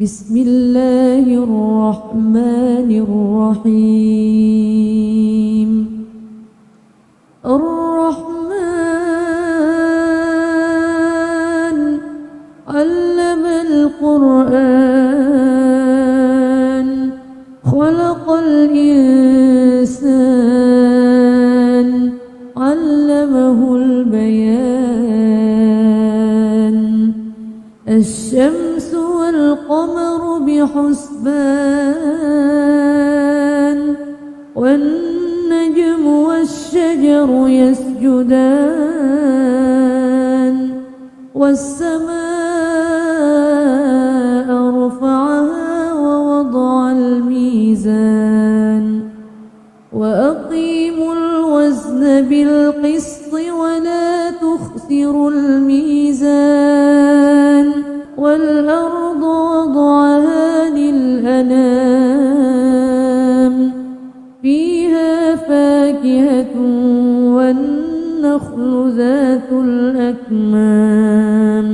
بسم الله الرحمن الرحيم. الرحمن علم القرآن خلق الإنسان علمه البيان. الشمس والقمر بحسبان والنجم والشجر يسجدان. والسماء رفعها ووضع الميزان وأقيموا الوزن بالقسط ولا تخسروا الميزان. والأرض وضعها للأنام فيها فاكهة والنخل ذات الأكمام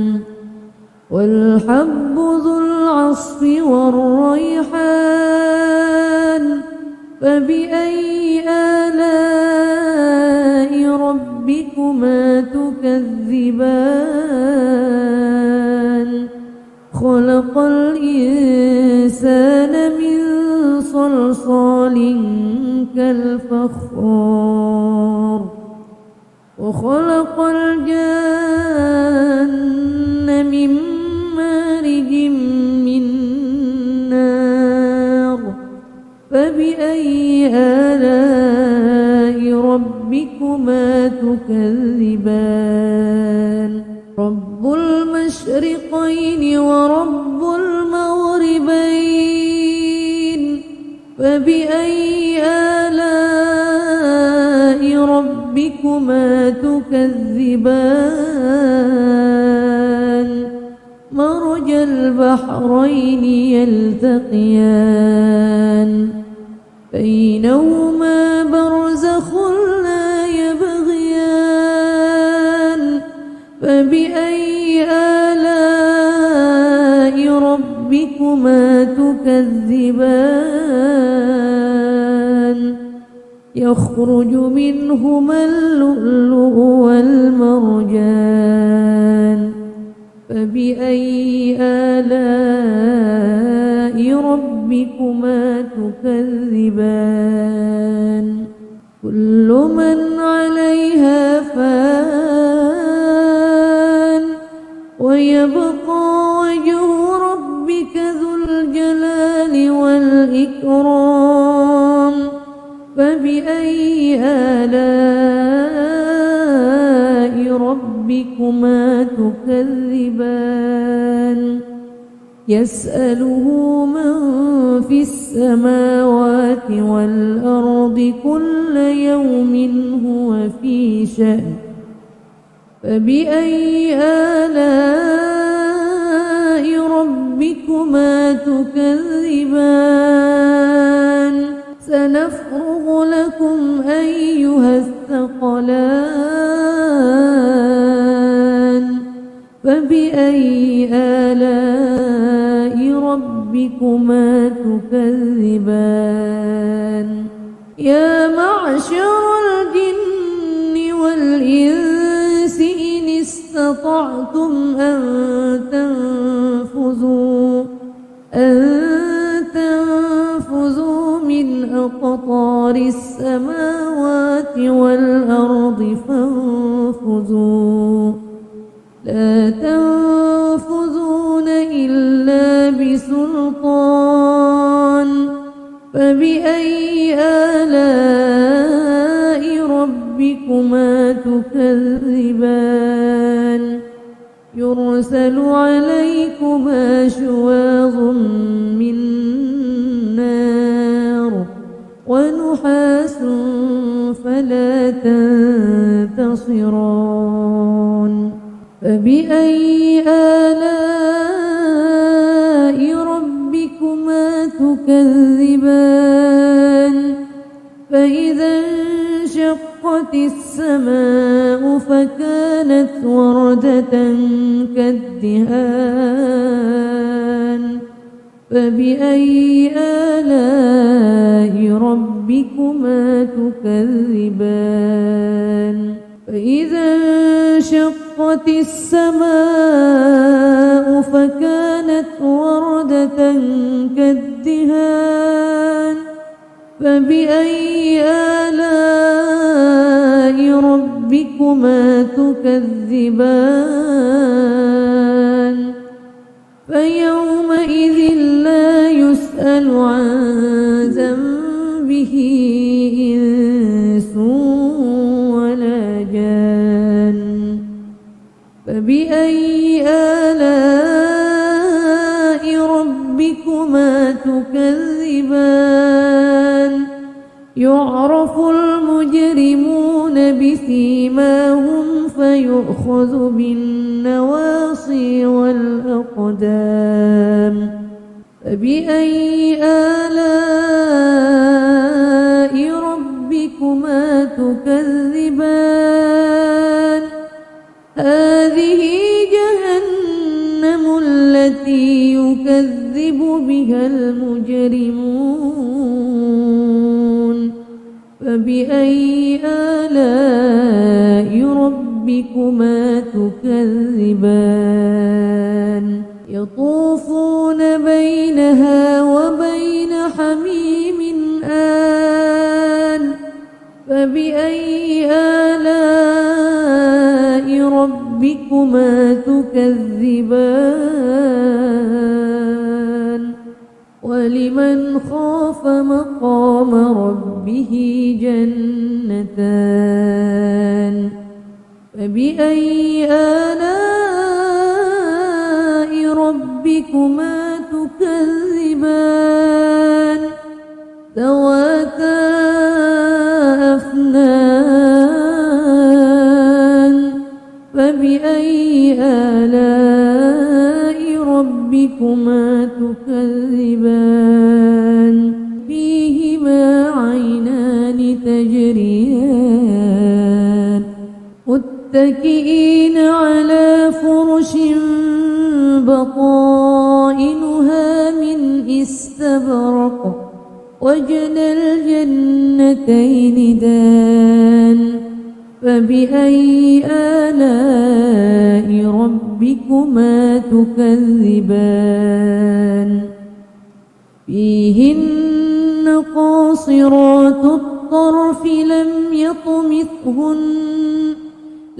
والحب ذو العصف والريحان. فبأي آلاء ربكما تكذبان؟ خلق الإنسان من صلصال كالفخار وخلق الجن من مارج من نار. فبأي آلاء ربكما تكذبان؟ رب المشرقين ورب المغربين. فبأي آلاء ربكما تكذبان؟ مرج البحرين يلتقيان بينهما برزخ لا يبغيان. فبأي آلاء ربكما تكذبان؟ يخرج منهما اللؤلؤ والمرجان. فبأي آلاء ربكما تكذبان؟ كل من عليها فان ويبقى وجه ربك ذو الجلال والإكرام. فبأي آلاء ربكما تكذبان؟ يسأله من في السماوات والأرض كل يوم هو في شأن. فبأي آلاء ربكما تكذبان؟ سنفرغ لكم أيها الثقلان. فبأي آلاء ربكما تكذبان؟ يا معشر الجن والإنس إن استطعتم أن تنفذوا من أقطار السماوات والأرض فانفذوا لا تنفذون إلا بسلطان. فبأي آلاء ربكما تكذبان؟ يرسل عليكما شواظ من نار ونحاس فلا تنتصران. فبأي آلاء ربكما تكذبان؟ فإذا انشقت السماء فكانت وردة كالدهان. فبأي آلاء ربكما تكذبان فإذا انشقت السماء فكانت وردة كالدهان فبأي آلاء ربكما تكذبان فيومئذ لا يسأل عن ذنبه إنس ولا جان فبأي آلاء ربكما تكذبان يعرف المجرمون بسيماهم فيؤخذ بالنواصي والأقدام فبأي آلاء ربكما تكذبان هذه جهنم التي يكذب بها المجرمون فبأي آلاء ربكما تكذبان يطوفون بينها وبين حميم آن فبأي آلاء ربكما تكذبان ولمن خاف مقام ربه جنتان فبأي آلاء ربكما تكذبان ذواتا أفنان فبأي آلاء ربكما تكذبان فيهما عينان تجريان متكئين على فرش بطائنها من استبرق وجنى الجنتين دان فبأي آلاء ربكما تكذبان فيهن قاصرات الطرف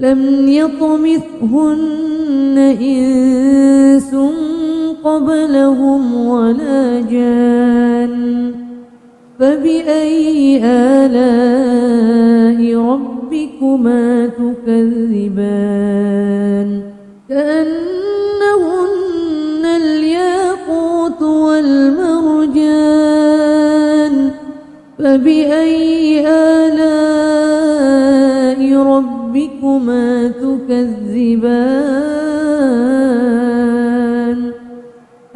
لم يطمثهن إنس قبلهم ولا جان فبأي آلاء ربكما تكذبان كأنهن الياقوت والمرجان فبأي آلاء ربكما تكذبان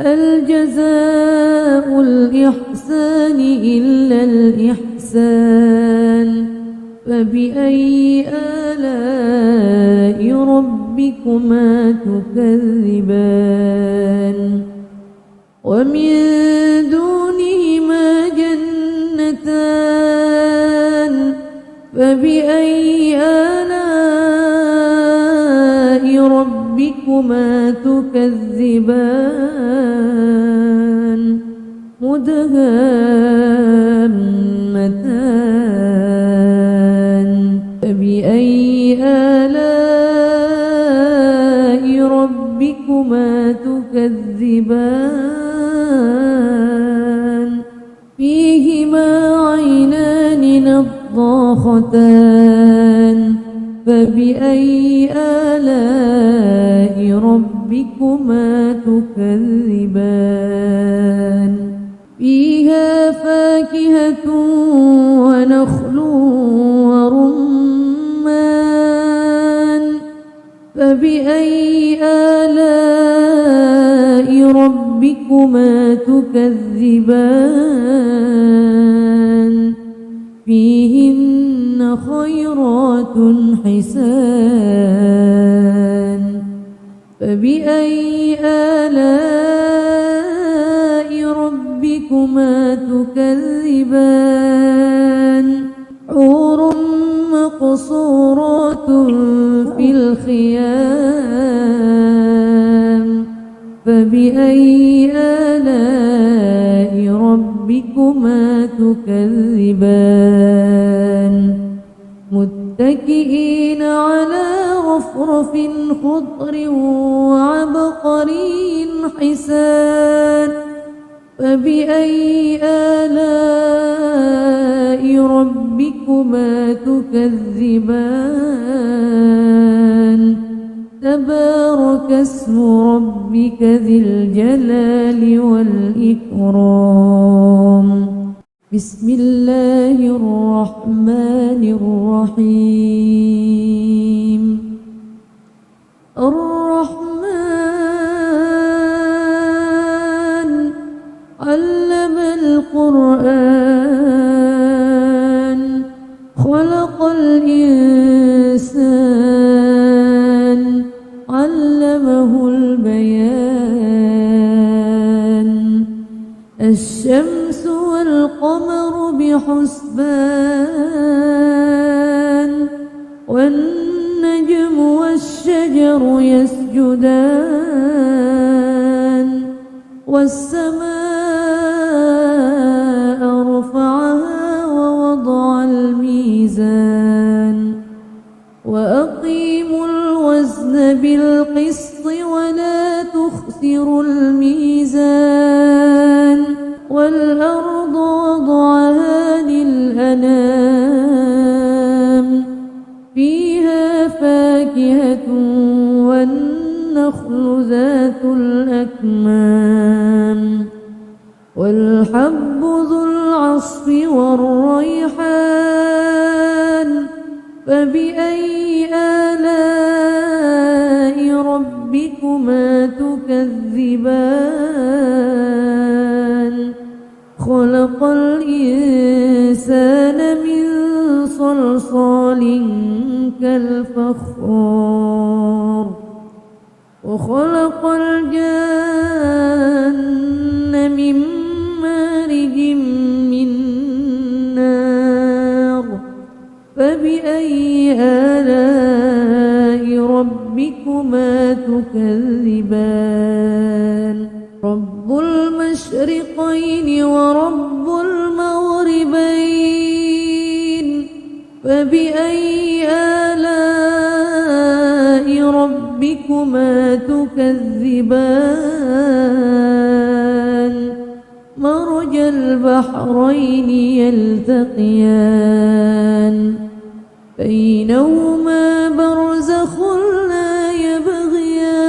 هل جزاء الإحسان إلا الإحسان فبأي آلاء ربكما تكذبان ومن دونهما جنتان فبأي آلاء ربكما تكذبان مدهامتان فبأي آلاء ربكما تكذبان فيهما عينان نضاختان فبأي آلاء ربكما تكذبان فيها فاكهة ونخل ورمان فبأي آلاء ربكما تكذبان فيهن خيرات حسان فبأي آلاء ربكما تكذبان حور مقصورات في الخيام فبأي آلاء ربكما تكذبان متكئين على رفرف خضر وعبقري حسان فبأي آلاء ربكما تكذبان تبارك اسم ربك ذي الجلال والإكرام بسم الله الرحمن الرحيم الرحمن علم القرآن خلق الإنسان علمه البيان الشمس والقمر بحسبان والنجم والشجر يسجدان والسماء رفعها ووضع الميزان وأقيموا الوزن بالقسط ولا تخسروا الميزان والأرض وضعها للأنام فيها فاكهة والنخل ذات الأكمام والحب ذو العصف والريحان فبأي آلاء ربكما تكذبان خلق الإنسان من صلصال كالفخار وخلق الجن من مارج من نار فبأي آلاء ربكما تكذبان رب المشرقين ورب المغربين فبأي آلاء ربكما تكذبان مرج البحرين يلتقيان بينهما برزخ لا يبغيان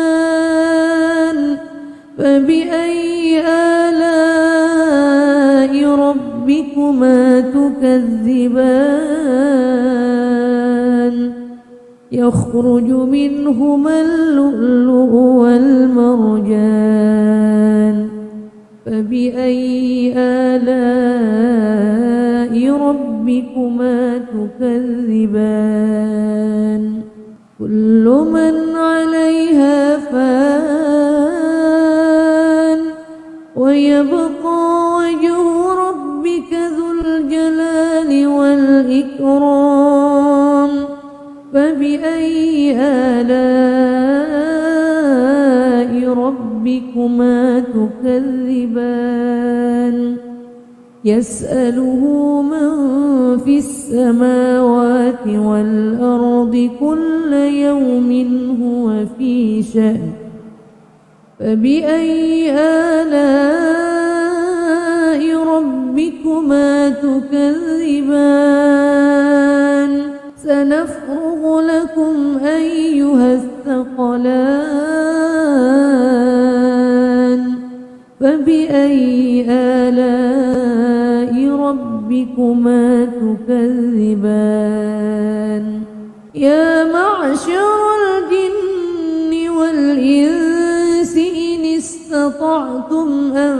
فبأي آلاء ربكما تكذبان يخرج منهما اللؤلؤ والمرجان فبأي آلاء ربكما تكذبان كل من عليها فان ويبقى وجه ربك ذو الجلال والإكرام فبأي آلاء ربكما تكذبان يسأله من في السماوات والأرض كل يوم هو في شأن فبأي آلاء ربكما تكذبان سنفرغ لكم أيها الثقلان فبأي آلاء ربكما تكذبان يا معشر الجن والإنس إن استطعتم أن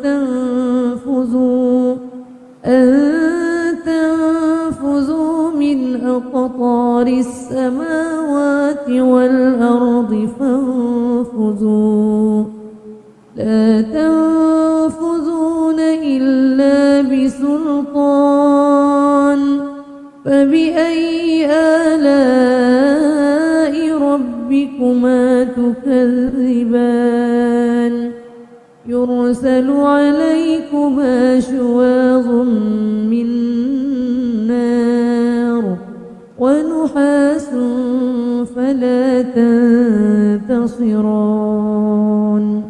تنفذوا من أقطار السماوات والأرض فانفذوا لا تنفذون إلا بسلطان فبأي آلاء ربكما تكذبان يرسل عليكما شواظ من نار ونحاس فلا تنتصران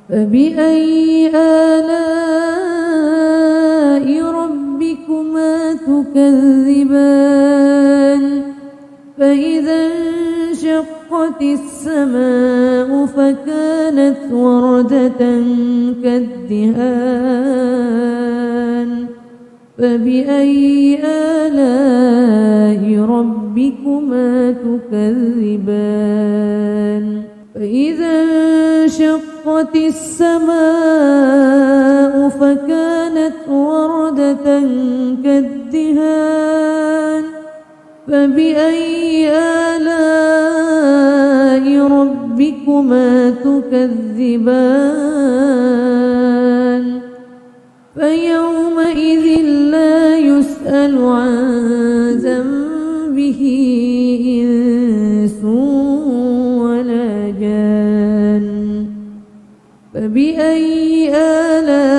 فبأي آلاء ربكما تكذبان فإذا انشقت السماء فكانت وردة كالدهان فبأي آلاء ربكما تكذبان فإذا انشقت السماء فكانت وردة كالدهان فبأي آلاء ربكما تكذبان فيومئذ لا يسأل عن ذنبه إنس ولا جان فبأي آلاء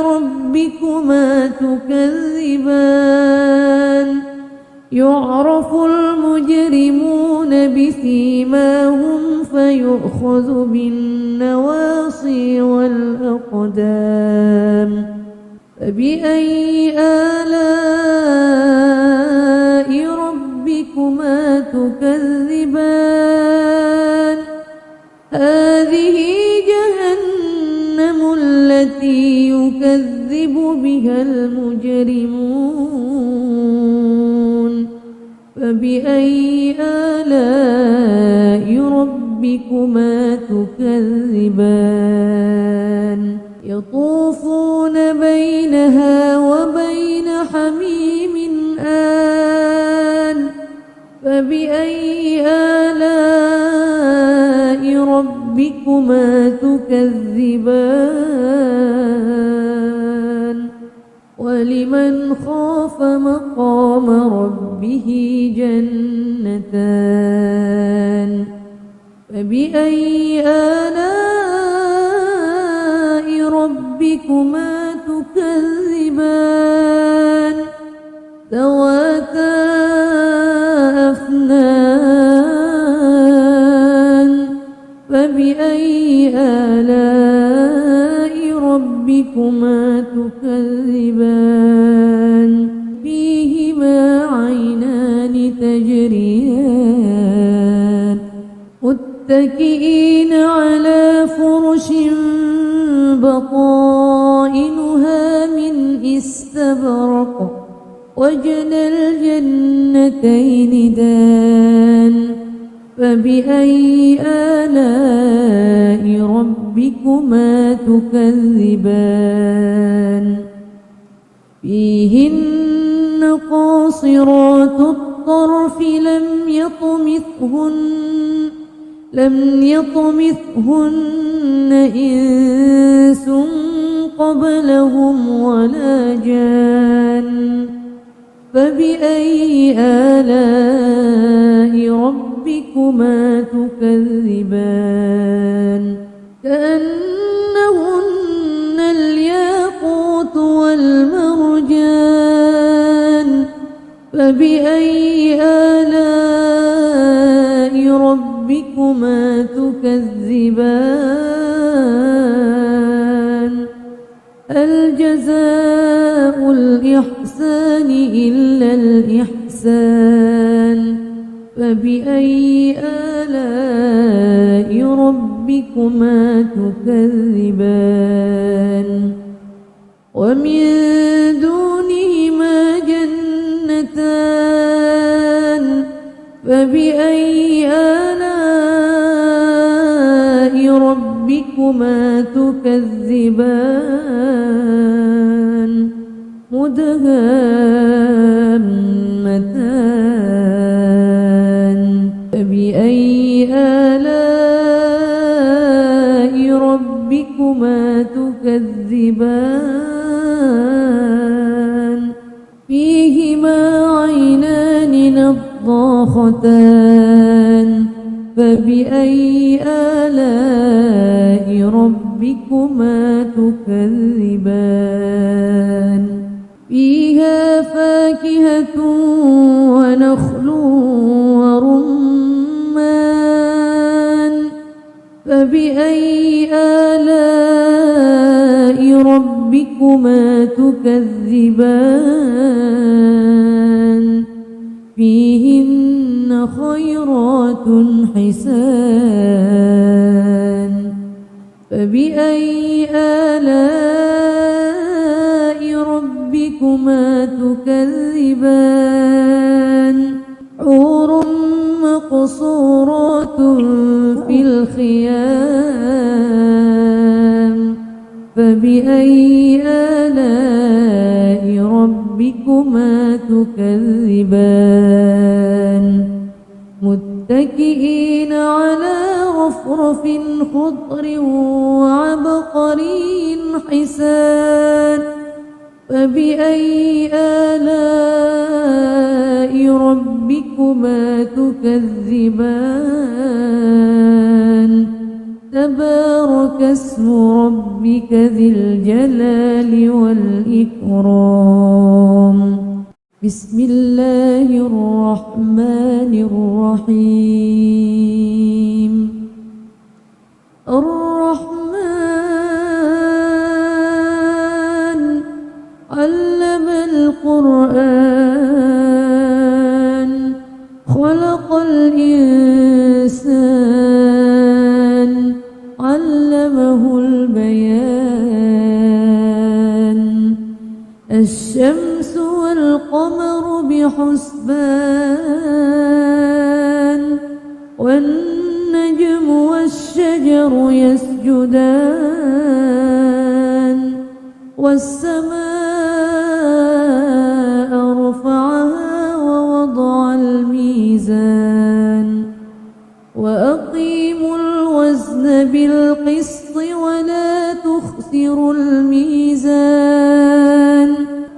ربكما تكذبان يعرف المجرمون بسيماهم فيؤخذ بالنواصي والأقدام فبأي آلاء ربكما تكذبان هذه جهنم التي يكذب بها المجرمون فبأي آلاء ربكما تكذبان يطوفون بينها وبين حميم آن فبأي آلاء ربكما تكذبان ولمن خاف مقام ربه جنتان فبأي آلاء ربكما تكذبان ذواتا أفنان فبأي آلاء ربكما تكذبان فيهما عينان تجريان متكئين على فرش بطائنها من استبرق وجنى الجنتين دان فبأي آلاء ربكما تكذبان فيهن قاصرات الطرف لم يطمثهن إنس قبلهم ولا جان فبأي آلاء ربكما تكذبان كأنهن الياقوت والمرجان فبأي آلاء ربكما تكذبان هل جزاء الإحسان إلا الإحسان فبأي آلاء ربكما تكذبان ومن دونهما جنتان فبأي آلاء ربكما تكذبان مدهامتان فبأي آلاء ربكما تكذبان فيهما عينان نضاختان فبأي آلاء ربكما تكذبان فيها فاكهة ونخل ورمان فبأي آلاء ربكما تكذبان فيهن خيرات حسان فبأي آلاء ربكما تكذبان حور مقصورات في الخيام فبأي آلاء ربكما تكذبان متكئين على رفرف خضر وعبقري حسان فبأي آلاء ربكما تكذبان تبارك اسم ربك ذي الجلال والإكرام بسم الله الرحمن الرحيم الرحمن علم القرآن خلق الإنسان علمه البيان الشمس والقمر بحسبان والنجم والشجر يسجدان والسماء رفعها ووضع الميزان وأقيموا الوزن بالقسط ولا تخسروا الميزان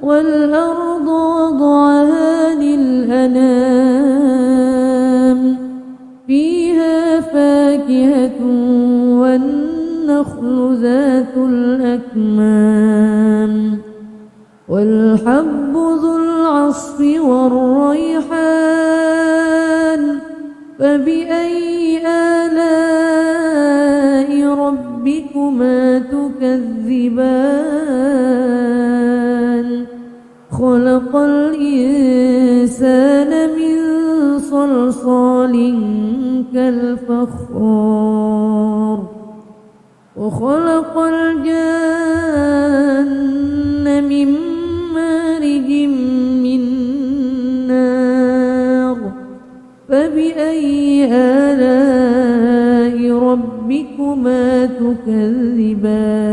والأرض وضعها للأنام فيها فاكهة والنخل ذات الأكمام والحب ذو العصف والريحان فبأي آلاء ربكما تكذبان خلق الإنسان من صلصال كالفخار وخلق الجن من مارج من نار فبأي آلاء ربكما تكذبان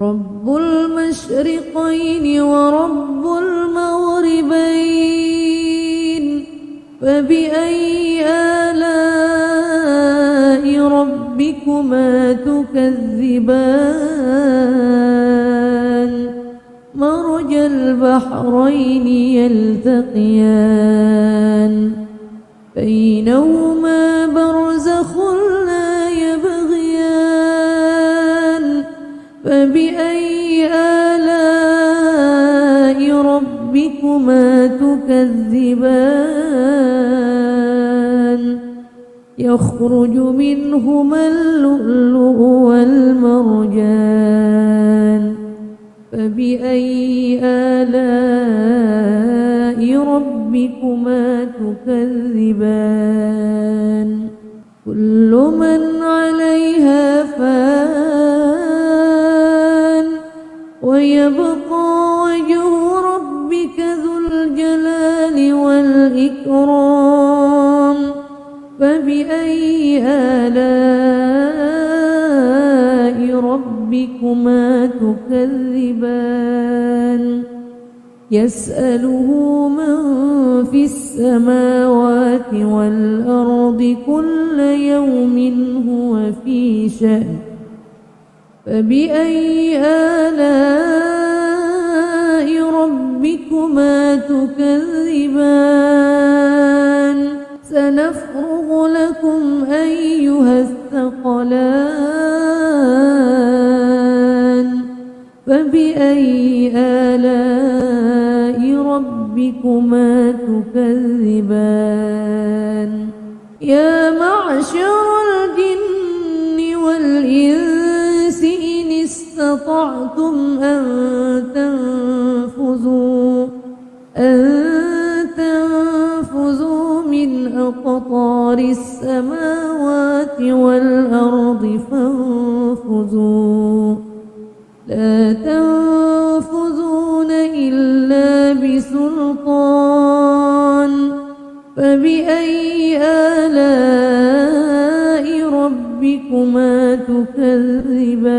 رب المشرقين ورب المغربين فبأي آلاء ربكما تكذبان مرج البحرين يلتقيان بينهما برزخ لا يبغيان فبأي آلاء ربكما تكذبان يخرج منهما اللؤلؤ والمرجان فبأي آلاء ربكما تكذبان كل من عليها فان ويبقى وجه ربك ذو الجلال والإكرام فبأي آلاء ربكما تكذبان يسأله من في السماوات والأرض كل يوم هو في شأن فبأي آلاء ربكما تكذبان سنفرغ لكم أيها الثقلان فبأي آلاء ربكما تكذبان يا معشر الجن والإنس إن استطعتم أن تنفذوا من أقطار السماوات والأرض فانفذوا لا تنفذون إلا بسلطان فبأي آلاء ربكما تكذبان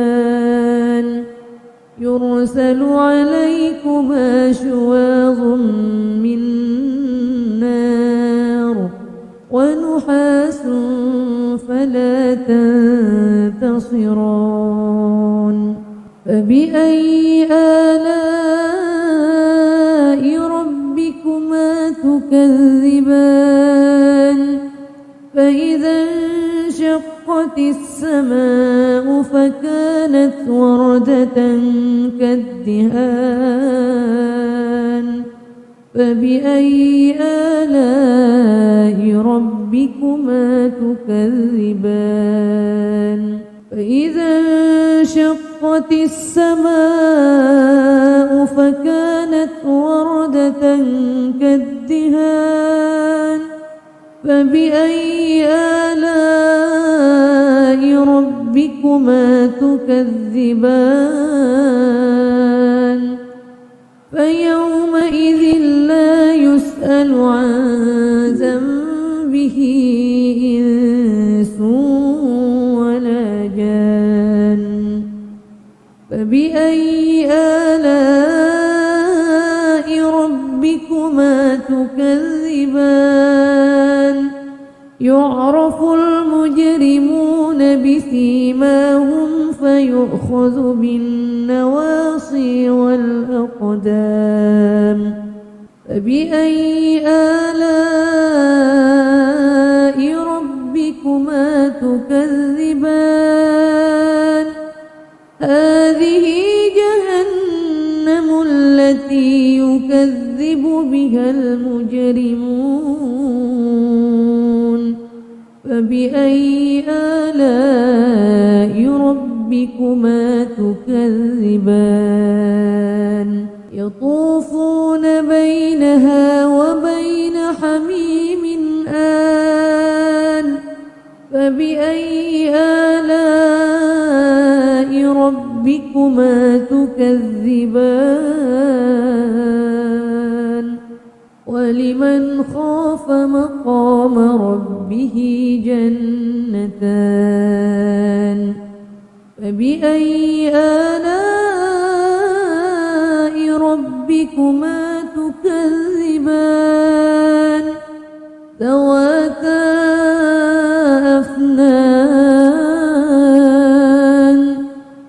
يرسل عليكما شواظ من نار ونحاس فلا تنتصران فبأي آلاء ربكما تكذبان فإذا انشقت السماء فكانت وردة كالدهان فبأي آلاء ربكما تكذبان فإذا انشقت السماء فكانت وردة كالدهان فبأي آلاء ربكما تكذبان فيومئذ لا يسأل عن ذنبه إنس ولا جان فبأي آلاء ربكما تكذبان يعرف المجرمون بسيماهم فيؤخذ بالنواصي والأقدام فبأي آلاء ربكما تكذبان هذه جهنم التي يكذب بها المجرمون فبأي آلاء ربكما تكذبان يطوفون بينها وبين حميم آن فبأي آلاء ربكما تكذبان ولمن خاف مقام ربه جنتان فبأي آلاء ربكما تكذبان ذواتا أفنان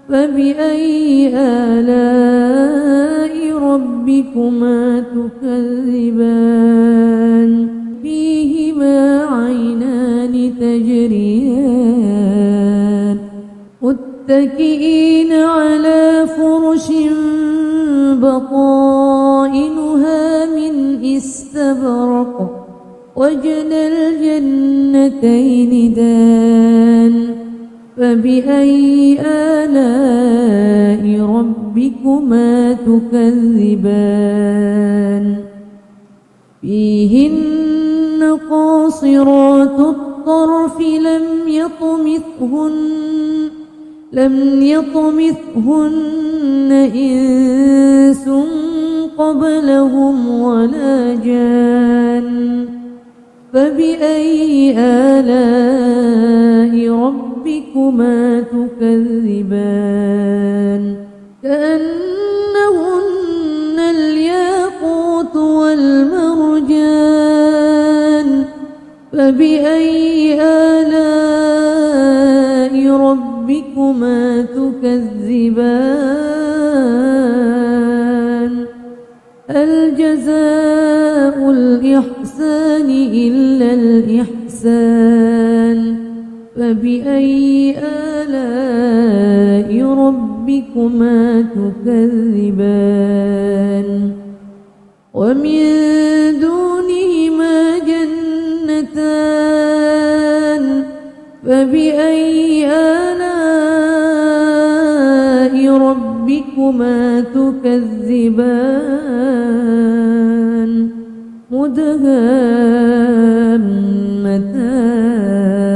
فبأي آلاء ربكما تكذبان فيهما عينان تجريان متكئين على فرش بطائنها من استبرق وجنى الجنتين دان فبأي آلاء ربكما تكذبان فيهن قاصرات الطرف لم يطمثهن إنس قبلهم ولا جان فبأي آلاء ربكما تكذبان كأنهن الياقوت والمرجان فبأي آلاء ربكما تكذبان تكذبان هل جزاء الإحسان إلا الإحسان فبأي آلاء ربكما تكذبان ومن دونهما جنتان فبأي آلاء ربكما تكذبان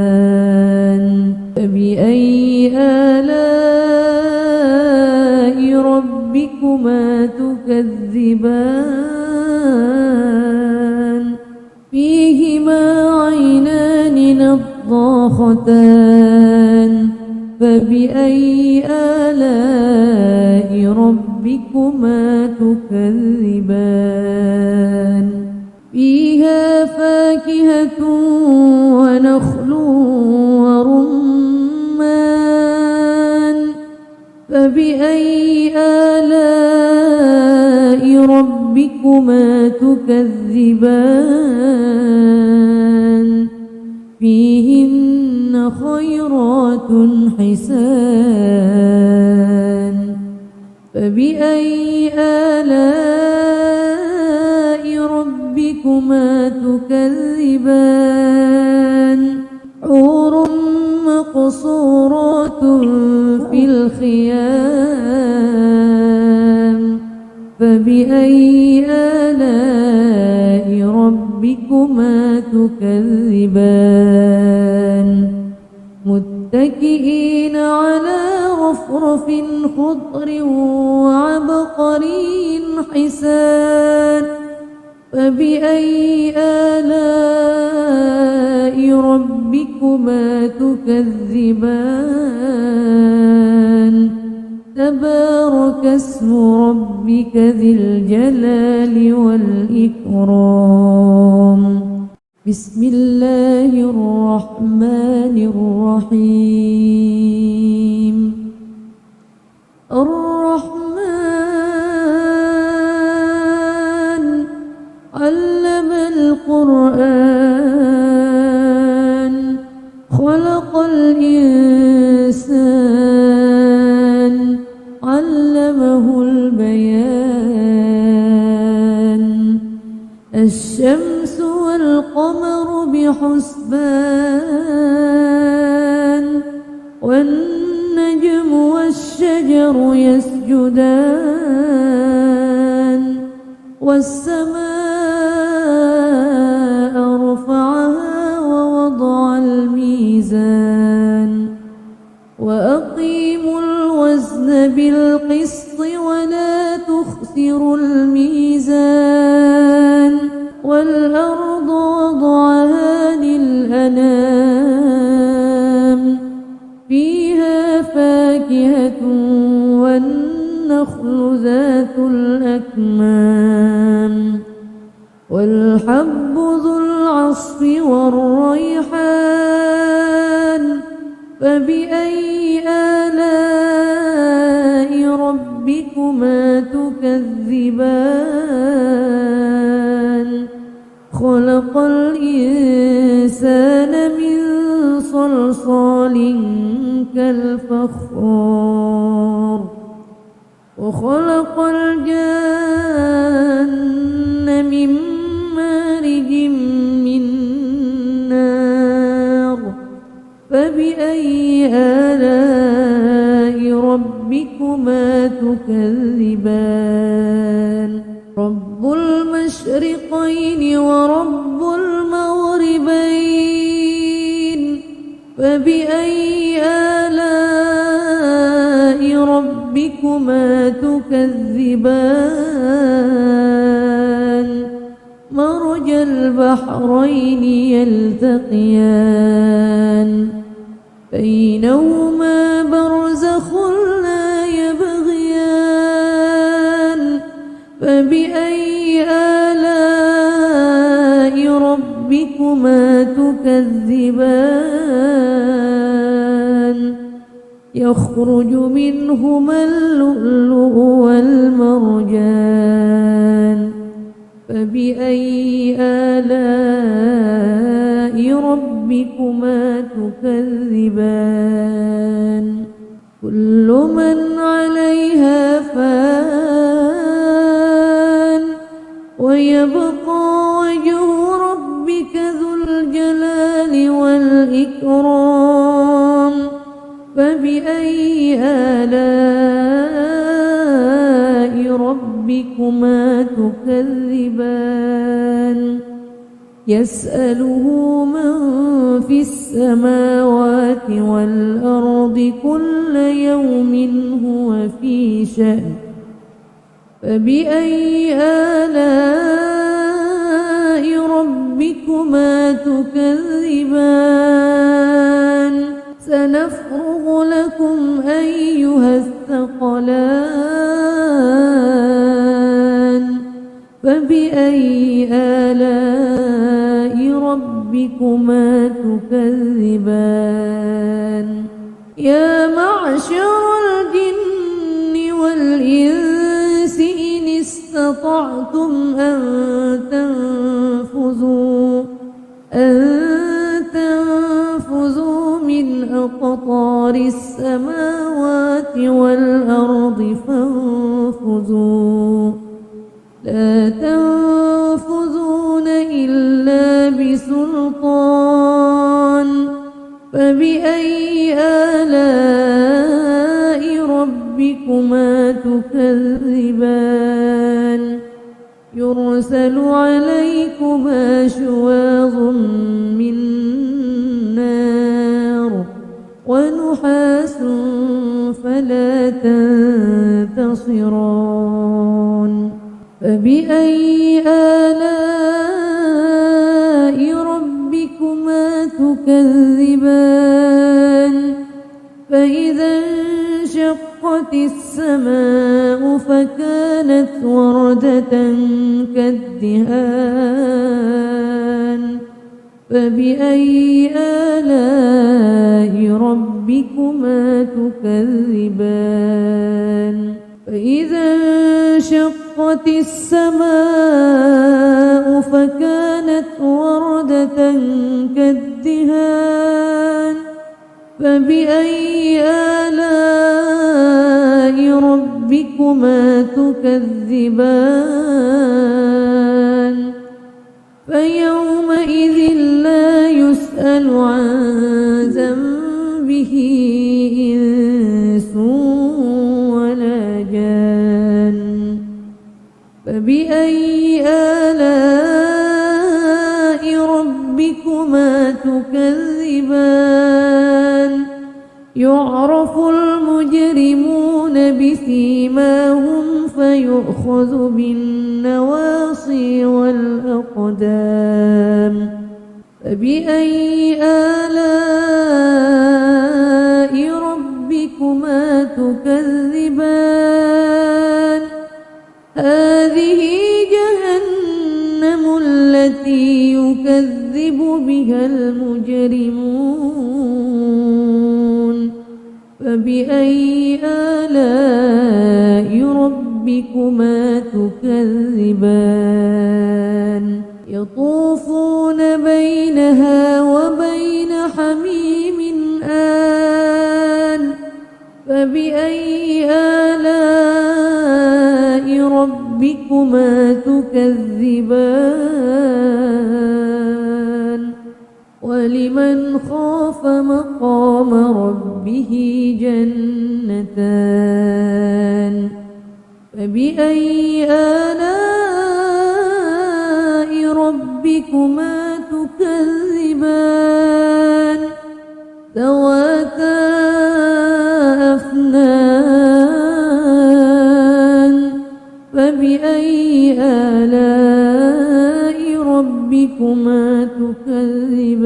مدهامتان فبأي آلاء ربكما تكذبان فيهما عينان نضاختان فبأي آلاء ربكما تكذبان فيها فاكهة ونخل ورمان فبأي آلاء ربكما تكذبان فيهن خيرات حسان فبأي آلاء ربكما تكذبان حور مقصورات في الخيام فبأي آلاء ربكما تكذبان متكئين على رفرف خضر وعبقري حسان فبأي آلاء ربكما تكذبان تبارك اسم ربك ذي الجلال والإكرام بسم الله الرحمن الرحيم الرحمن علم القرآن خلق الإنسان علمه البيان الشمس والقمر بحسبان والنجم والشجر يسجدان والسماء رفعها ووضع الميزان وأقيموا الوزن بالقسط ولا تخسروا الميزان والأرض وضعها للأنام فيها فاكهة والنخل ذات الأكمام والحب ذو العصف والريحان فبأي آلاء ربكما تكذبان خلق الإنسان من صلصال كالفخار وخلق الجن من مارج من نار فبأي آلاء ربكما تكذبان رب المشرقين ورب المغربين فبأي آلاء ربكما تكذبان مرج البحرين يلتقيان بينهما برزخ لا يبغيان فبأي آلاء ربكما تكذبان يخرج منهما اللؤلؤ والمرجان فبأي آلاء ربكما تكذبان كل من عليها فان ويبقى وجه ربك ذو الجلال والإكرام فبأي آلاء ربكما تكذبان يسأله من في السماوات والأرض كل يوم هو في شأن فبأي آلاء ربكما تكذبان سنفرغ لكم أيها الثقلان فبأي آلاء ربكما تكذبان يا معشر الجن والإنس إن استطعتم أن تنفذوا من أقطار السماوات والأرض فانفذوا لا تنفذون إلا بسلطان فبأي آلاء ربكما تكذبان يرسل عليكما شواظ من نار ونحاس فلا تنتصران فبأي آلاء ربكما تكذبان فإذا انشقت السماء فكانت وردة كالدهان فبأي آلاء ربكما تكذبان فإذا انشقت السماء فكانت وردة كالدهان فبأي آلاء ربكما تكذبان فيومئذ لا يسأل عن ذنبه إنس ولا جان فبأي آلاء ربكما تكذبان يعرف المجرمون بسيماهم فيؤخذ بالنواصي والأقدام فبأي آلاء ربكما تكذبان هذه جهنم التي يكذب بها المجرمون فبأي آلاء ربكما تكذبان يطوفون بينها وبين حميم آن فبأي آلاء ربكما تكذبان ولمن خاف مقام ربه جنتان فبأي آلاء ربكما تكذبان ذواتا أفنان فبأي آلاء ربكما تكذبان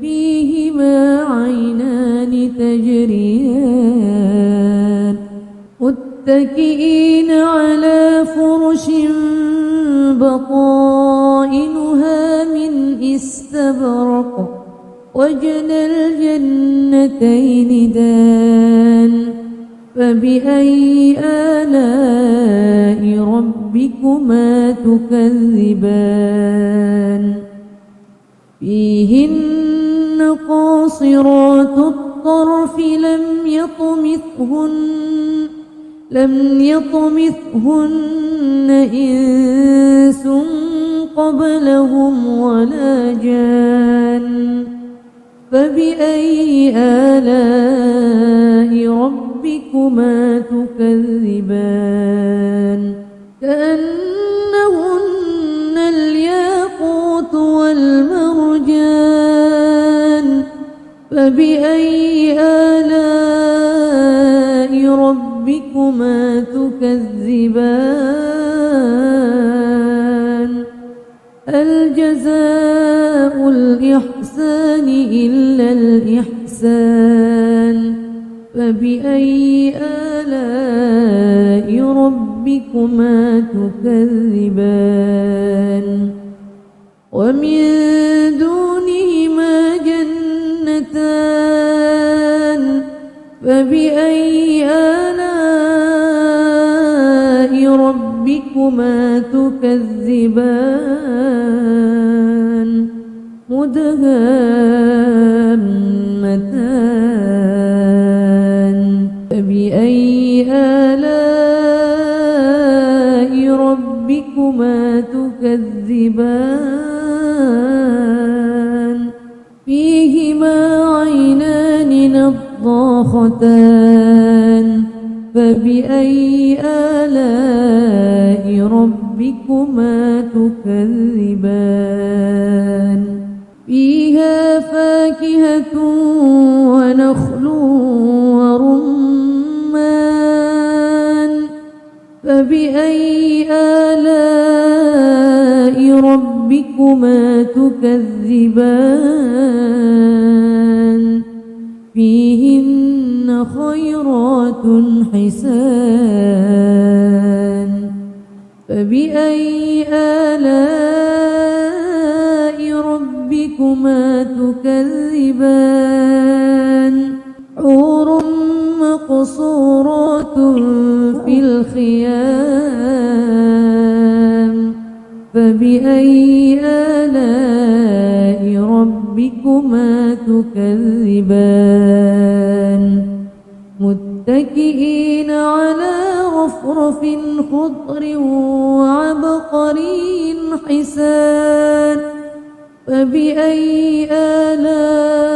فيهما عينان تجريان متكئين على فرش بطائنها من استبرق وجنى الجنتين دان فبأي آلاء ربكما تكذبان فيهن قاصرات الطرف لم يطمثهن إنس قبلهم ولا جان فبأي آلاء ربكما تكذبان كأنهن الياقوت والمرجان فبأي آلاء ربكما تكذبان هل جزاء الإحسان إلا الإحسان فبأي آلاء ربكما تكذبان ومن دونهما جنتان فبأي آلاء ربكما تكذبان مدهامتان فبأي آلاء ربكما تكذبان فيهما عينان نضاختان فبأي آلاء ربكما تكذبان فيها فاكهة ونخل ورمان فبأي آلاء ربكما تكذبان فيهن خيرات حسان فبأي آلاء ربكما تكذبان حور مقصورات في الخيام فبأي آلاء ربكما تكذبان متكئين على رفرف خضر وعبقري حسان فبأي آلاء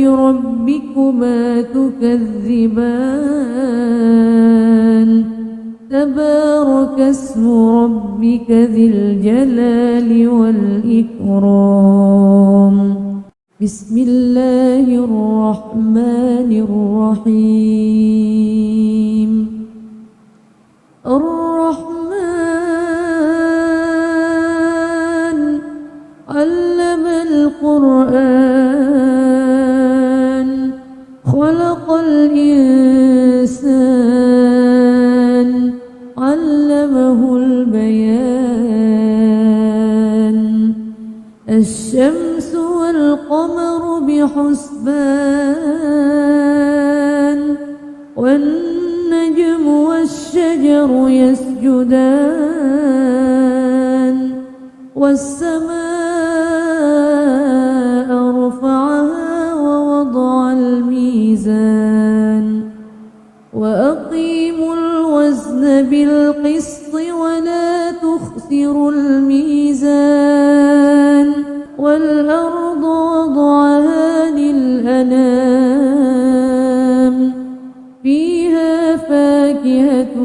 ربكما تكذبان تبارك اسم ربك ذي الجلال والإكرام بسم الله الرحمن الرحيم الرحمن علم القرآن خلق الإنسان علمه البيان الشمس والقمر بحسبان والنجم والشجر يسجدان والسماء رفعها ووضع الميزان وأقيموا الوزن بالقسط ولا تخسروا الميزان والأرض وضعها للأنام فيها فاكهة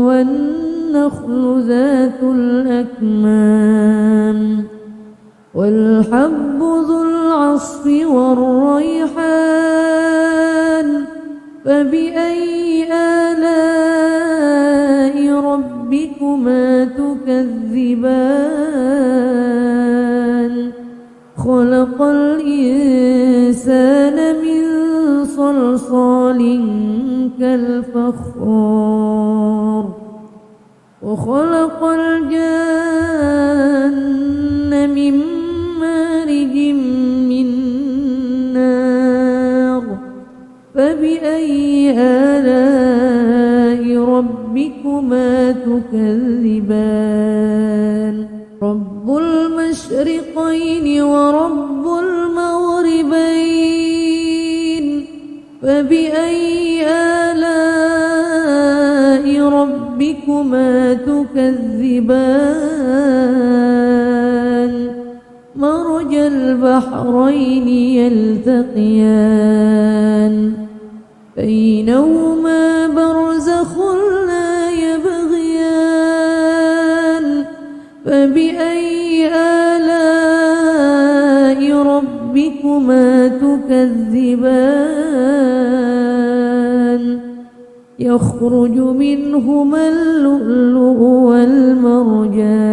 والنخل ذات الأكمام والحب ذو العصف والريحان فبأي آلاء ربكما تكذبان خلق الإنسان من صلصال كالفخار وخلق الجن من مارج من فبأي آلاء ربكما تكذبان رب المشرقين ورب المغربين فبأي آلاء ربكما تكذبان مرج البحرين يلتقيان بينهما برزخ لا يبغيان فبأي آلاء ربكما تكذبان يخرج منهما اللؤلؤ والمرجان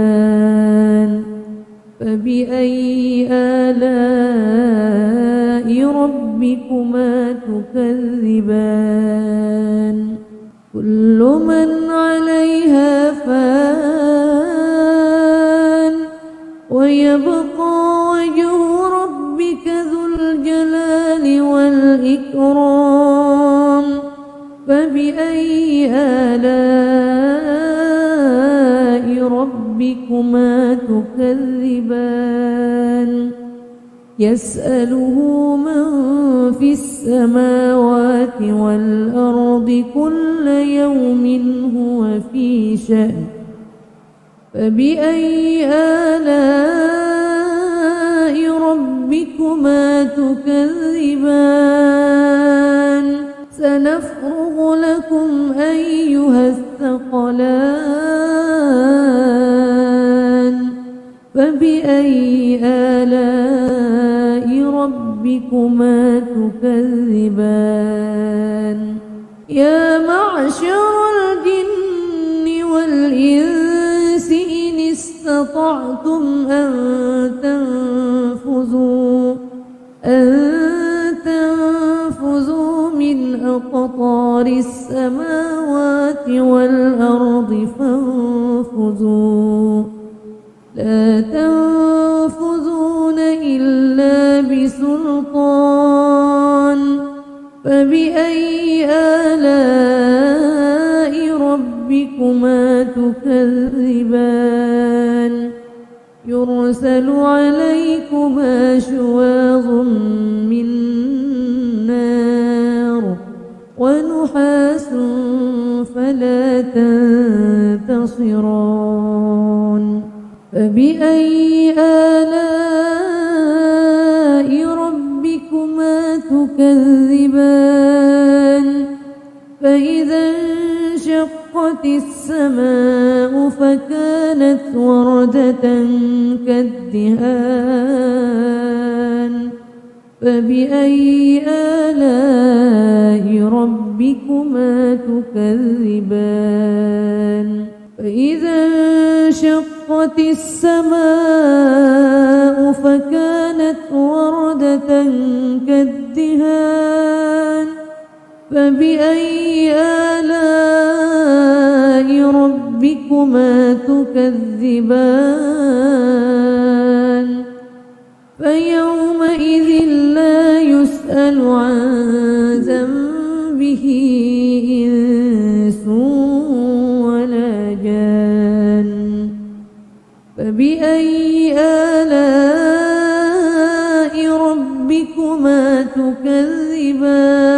فبأي آلاء ربكما تكذبان كل من عليها فان ويبقى وجه ربك ذو الجلال والإكرام فبأي آلاء ربكما تكذبان يسأله من في السماوات والأرض كل يوم هو في شأن فبأي آلاء ربكما تكذبان سنفرغ لكم أيها الثقلان فبأي آلاء ربكما تكذبان يا معشر الجن والإنس إن استطعتم أن تنفذوا من أقطار السماوات والأرض فانفذوا لا تنفذون إلا بسلطان فبأي آلاء ربكما تكذبان يرسل عليكما شواظ من نار ونحاس فلا تنتصران فبأي آلاء ربكما تكذبان فإذا انشقت السماء فكانت وردة كالدهان فبأي آلاء ربكما تكذبان فإذا انشقت السماء فكانت وردة كالدهان فبأي آلاء ربكما تكذبان فيومئذ لا يسأل عن ذنبه إنس ولا جان فبأي آلاء ربكما تكذبان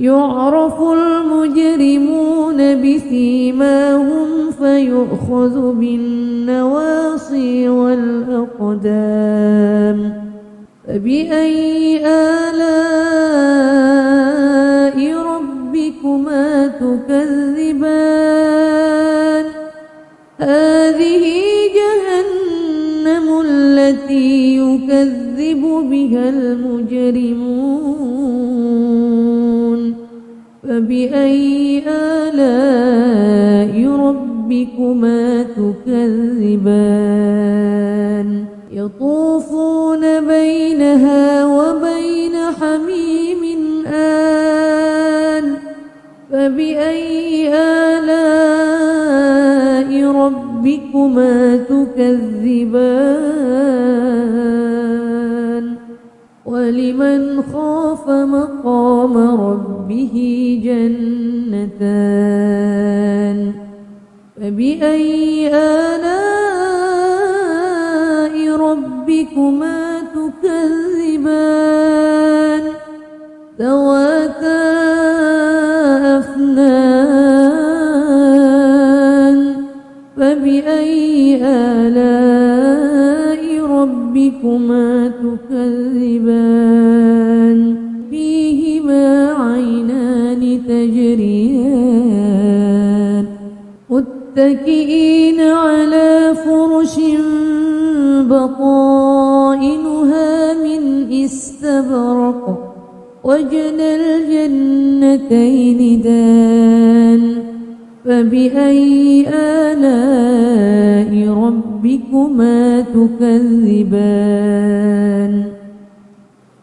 يعرف المجرمون بسيماهم فيؤخذ بالنواصي والأقدام فبأي آلاء ربكما تكذبان هذه جهنم التي يكذب بها المجرمون فبأي آلاء ربكما تكذبان يطوفون بينها وبين حميم آن فبأي آلاء ربكما تكذبان ولمن خاف مقام ربه جنتان فبأي آلاء ربكما تكذبان ذواتا أفنان فبأي آلاء ربكما تكذبان فيهما عينان تجريان متكئين على فرش بطائنها من استبرق وجنى الجنتين دان فبأي آلاء ربكما تكذبان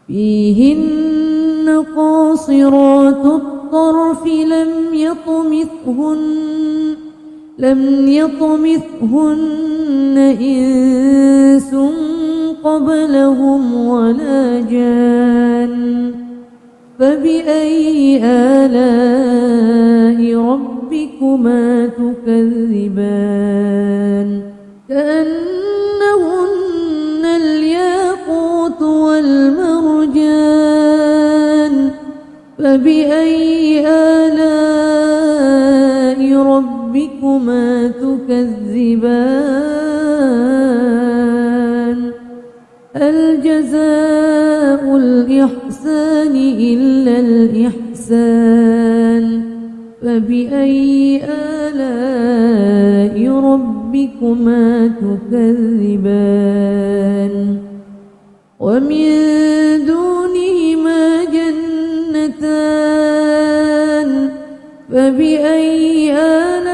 فيهن قاصرات الطرف لم يطمثهن إنس قبلهم ولا جان فبأي آلاء ربكما تكذبان كأنهن الياقوت والمرجان فبأي آلاء ربكما تكذبان هل جزاء الإحسان إلا الإحسان فبأي آلاء ربكما تكذبان ومن دونهما جنتان فبأي آلاء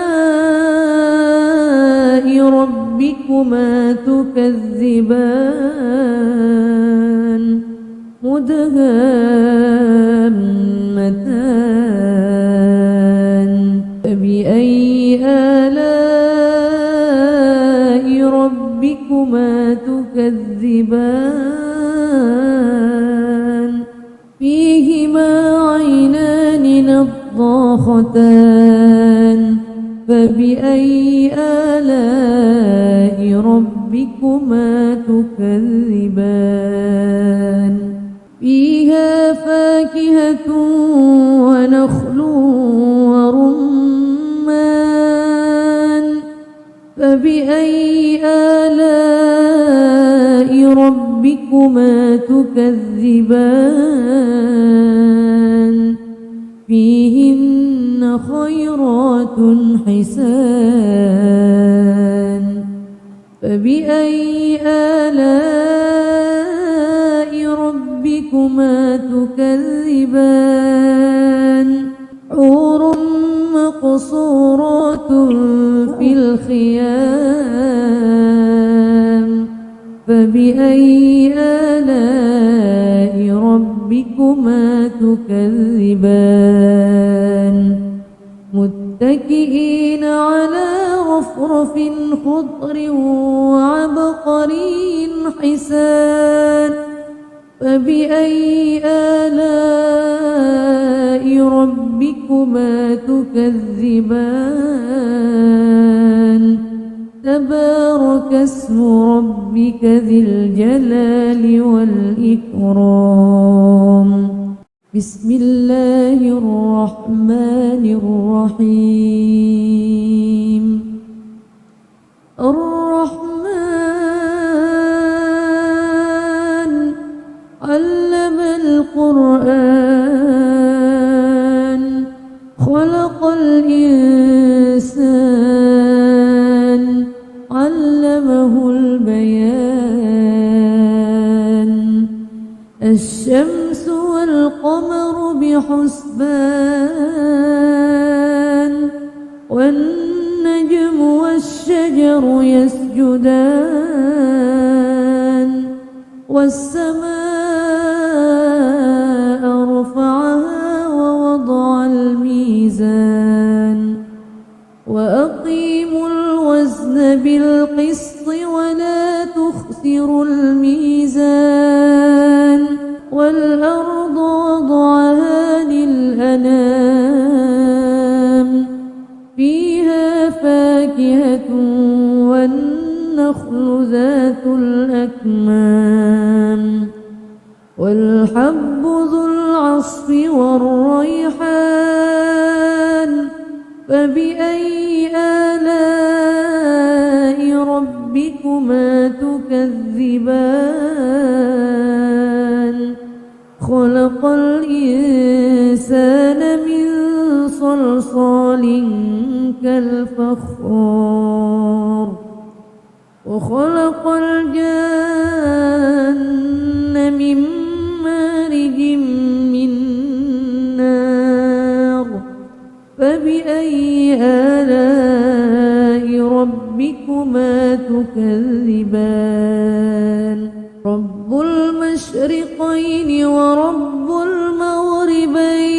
ربكما تكذبان مدهامتان فبأي آلاء ربكما تكذبان فيهما عينان نضاختان فبأي آلاء ربكما تكذبان فيها فاكهة ونخل ورمان فبأي آلاء ربكما تكذبان فيهن خيرات حسان فبأي آلاء ربكما تكذبان حور مقصورات في الخيام فبأي آلاء ربكما تكذبان متكئين على رفرف خضر وعبقري حسان فبأي آلاء ربكما تكذبان تبارك اسم ربك ذي الجلال والإكرام بسم الله الرحمن الرحيم الرحمن علم القرآن خلق الإنسان علمه البيان الشمس والقمر بحسبان والنجم والشجر يسجدان والسماء رفعها ووضع الميزان وأقيموا الوزن بالقسط ولا تخسروا الميزان والأرض وضعها فاكهة والنخل ذات الأكمام والحب ذو العصف والريحان فبأي آلاء ربكما تكذبان خلق الإنسان من صلصال كالفخار وخلق الجن من مارج من نار فبأي آلاء ربكما تكذبان رب المشرقين ورب المغربين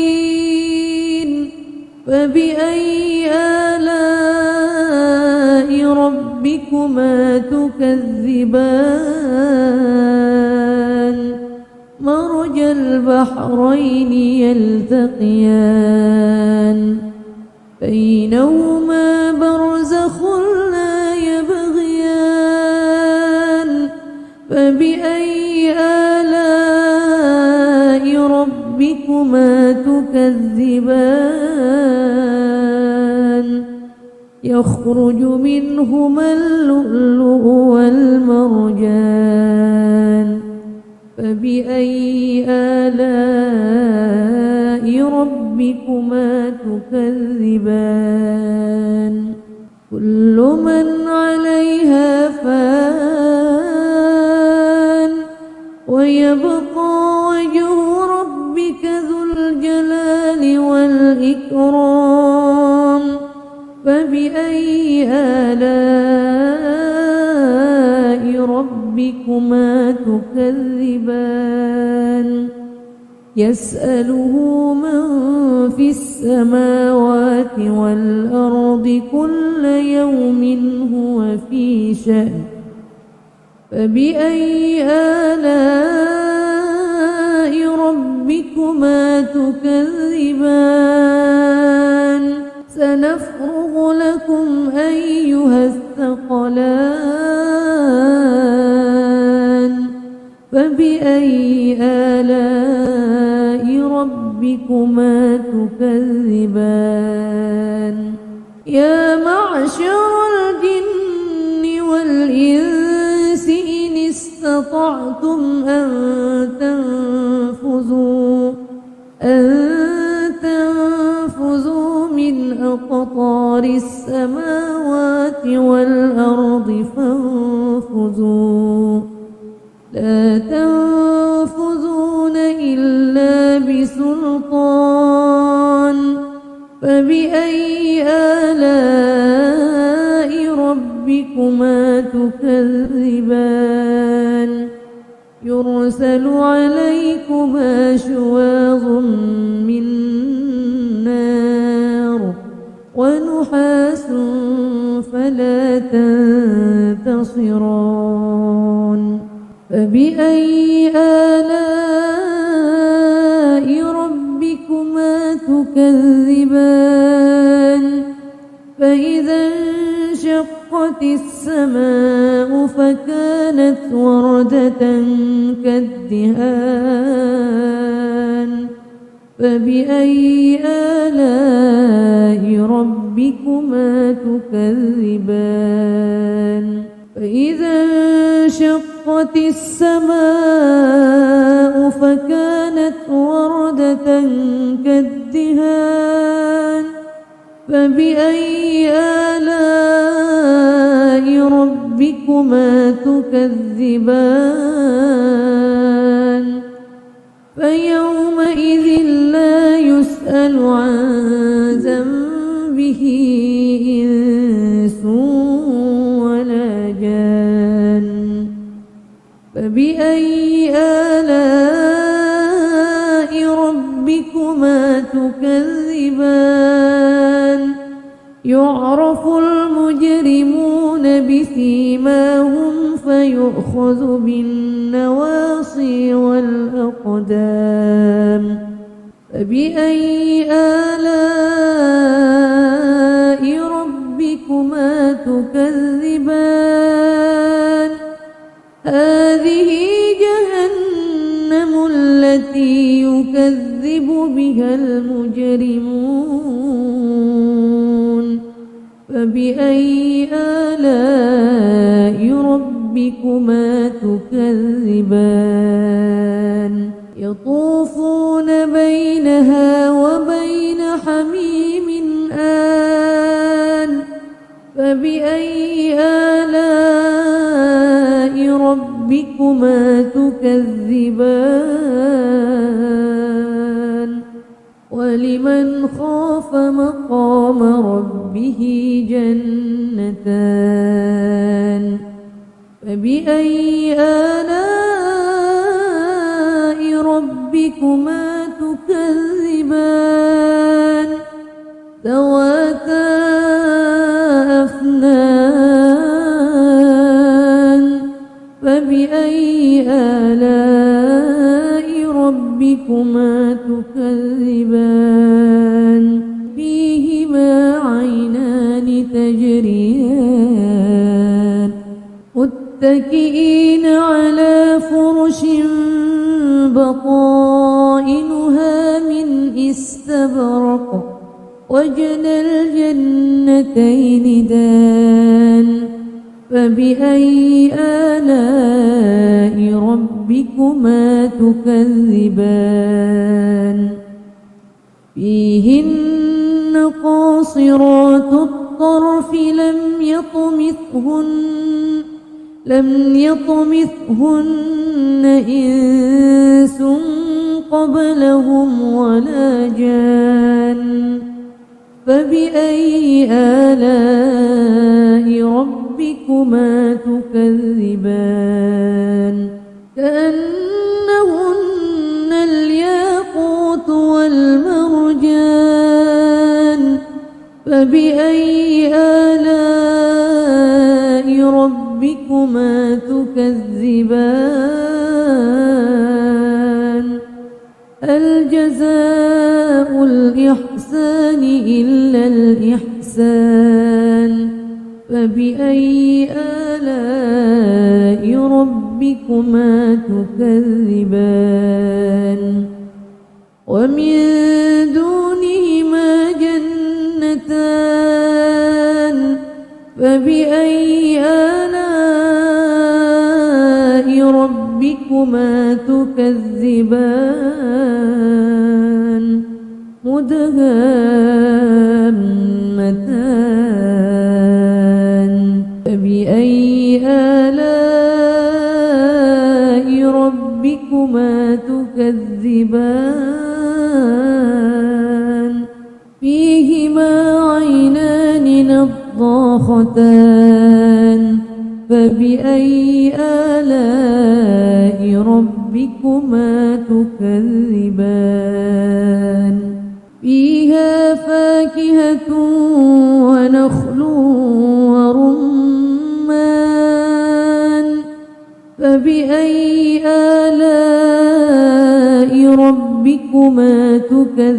فبأي آلاء ربكما تكذبان مرج البحرين يلتقيان بينهما برزخ لا يبغيان فبأي آلاء ربكما تكذبان يخرج منهما اللؤلؤ والمرجان فبأي آلاء ربكما تكذبان كل من عليها فان ويبقى وجه ربك ذو الجلال والإكرام فبأي آلاء ربكما تكذبان يسأله من في السماوات والأرض كل يوم هو في شأن فبأي آلاء ربكما تكذبان سنفرغ لكم أيها الثقلان فبأي آلاء ربكما تكذبان يا معشر الجن والإنس إن استطعتم أن تنفذوا من أقطار السماوات والأرض فانفذوا لا تنفذون إلا بسلطان فبأي آلاء ربكما تكذبان يرسل عليكما شواظ من نار ونحاس فلا تنتصران فبأي آلاء ربكما تكذبان فإذا انشقت السماء فكانت وردة كالدهان فبأي آلاء ربكما تكذبان فإذا انشقت السماء فكانت وردة كالدهان فبأي آلاء ربكما تكذبان فيومئذ لا يسأل عن ذنبه إنس ولا جان فبأي آلاء ربكما تكذبان يعرف المجرمون بسيماهم فيؤخذ بالنواصي والأقدام فبأي آلاء ربكما المجرمون فبأي آلاء ربكما تكذبان يطوفون بينها وبين حميم آن فبأي آلاء ربكما تكذبان ولمن خاف مقام ربه جنتان فبأي آلاء ربكما تكذبان ذواتا أفنان فبأي آلاء ربكما تكذبان فيهما عينان تجريان متكئين على فرش بطائنها من استبرق وجنى الجنتين دان فبأي آلاء ربكما تكذبان فيهن قاصرات الطرف لم يطمثهن إنس قبلهم ولا جان فبأي آلاء ربكما تكذبان كأنهن الياقوت والمرجان فبأي آلاء ربكما تكذبان هل جزاء الإحسان إلا الإحسان فبأي آلاء ربكما تكذبان ومن دونهما جنتان فبأي آلاء ربكما تكذبان مدهامتان فبأي آلاء ربكما تكذبان فيهما عينان نضاختان فبأي آلاء ربكما تكذبان فيها فاكهة ونخل ورمان فبأي آلاء ربكما تكذبان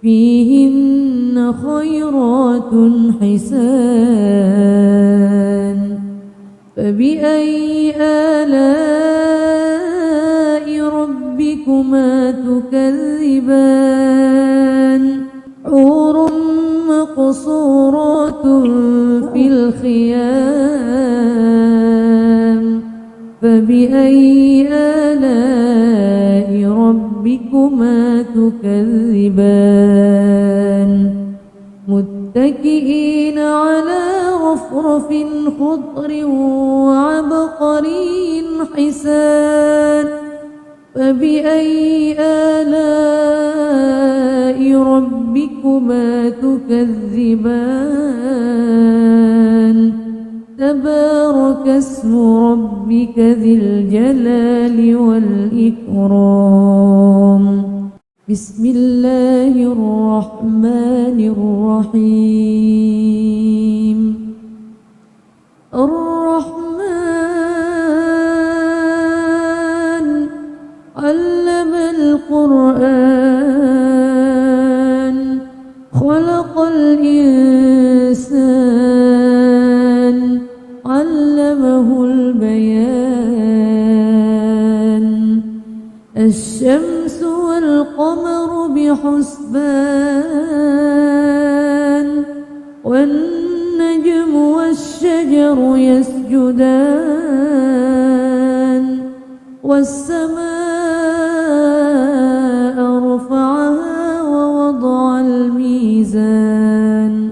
فيهن خيرات حسان فبأي آلاء ربكما تكذبان حور مقصورات في الخيام فبأي آلاء ربكما تكذبان متكئين على رفرف خضر وعبقري حسان فبأي آلاء ربكما تكذبان تبارك اسم ربك ذي الجلال والإكرام بسم الله الرحمن الرحيم الرحمن علم القرآن خلق الإنسان علمه البيان الشمس والقمر بحسبان والنجم والشجر يسجدان والسماء رفعها ووضع الميزان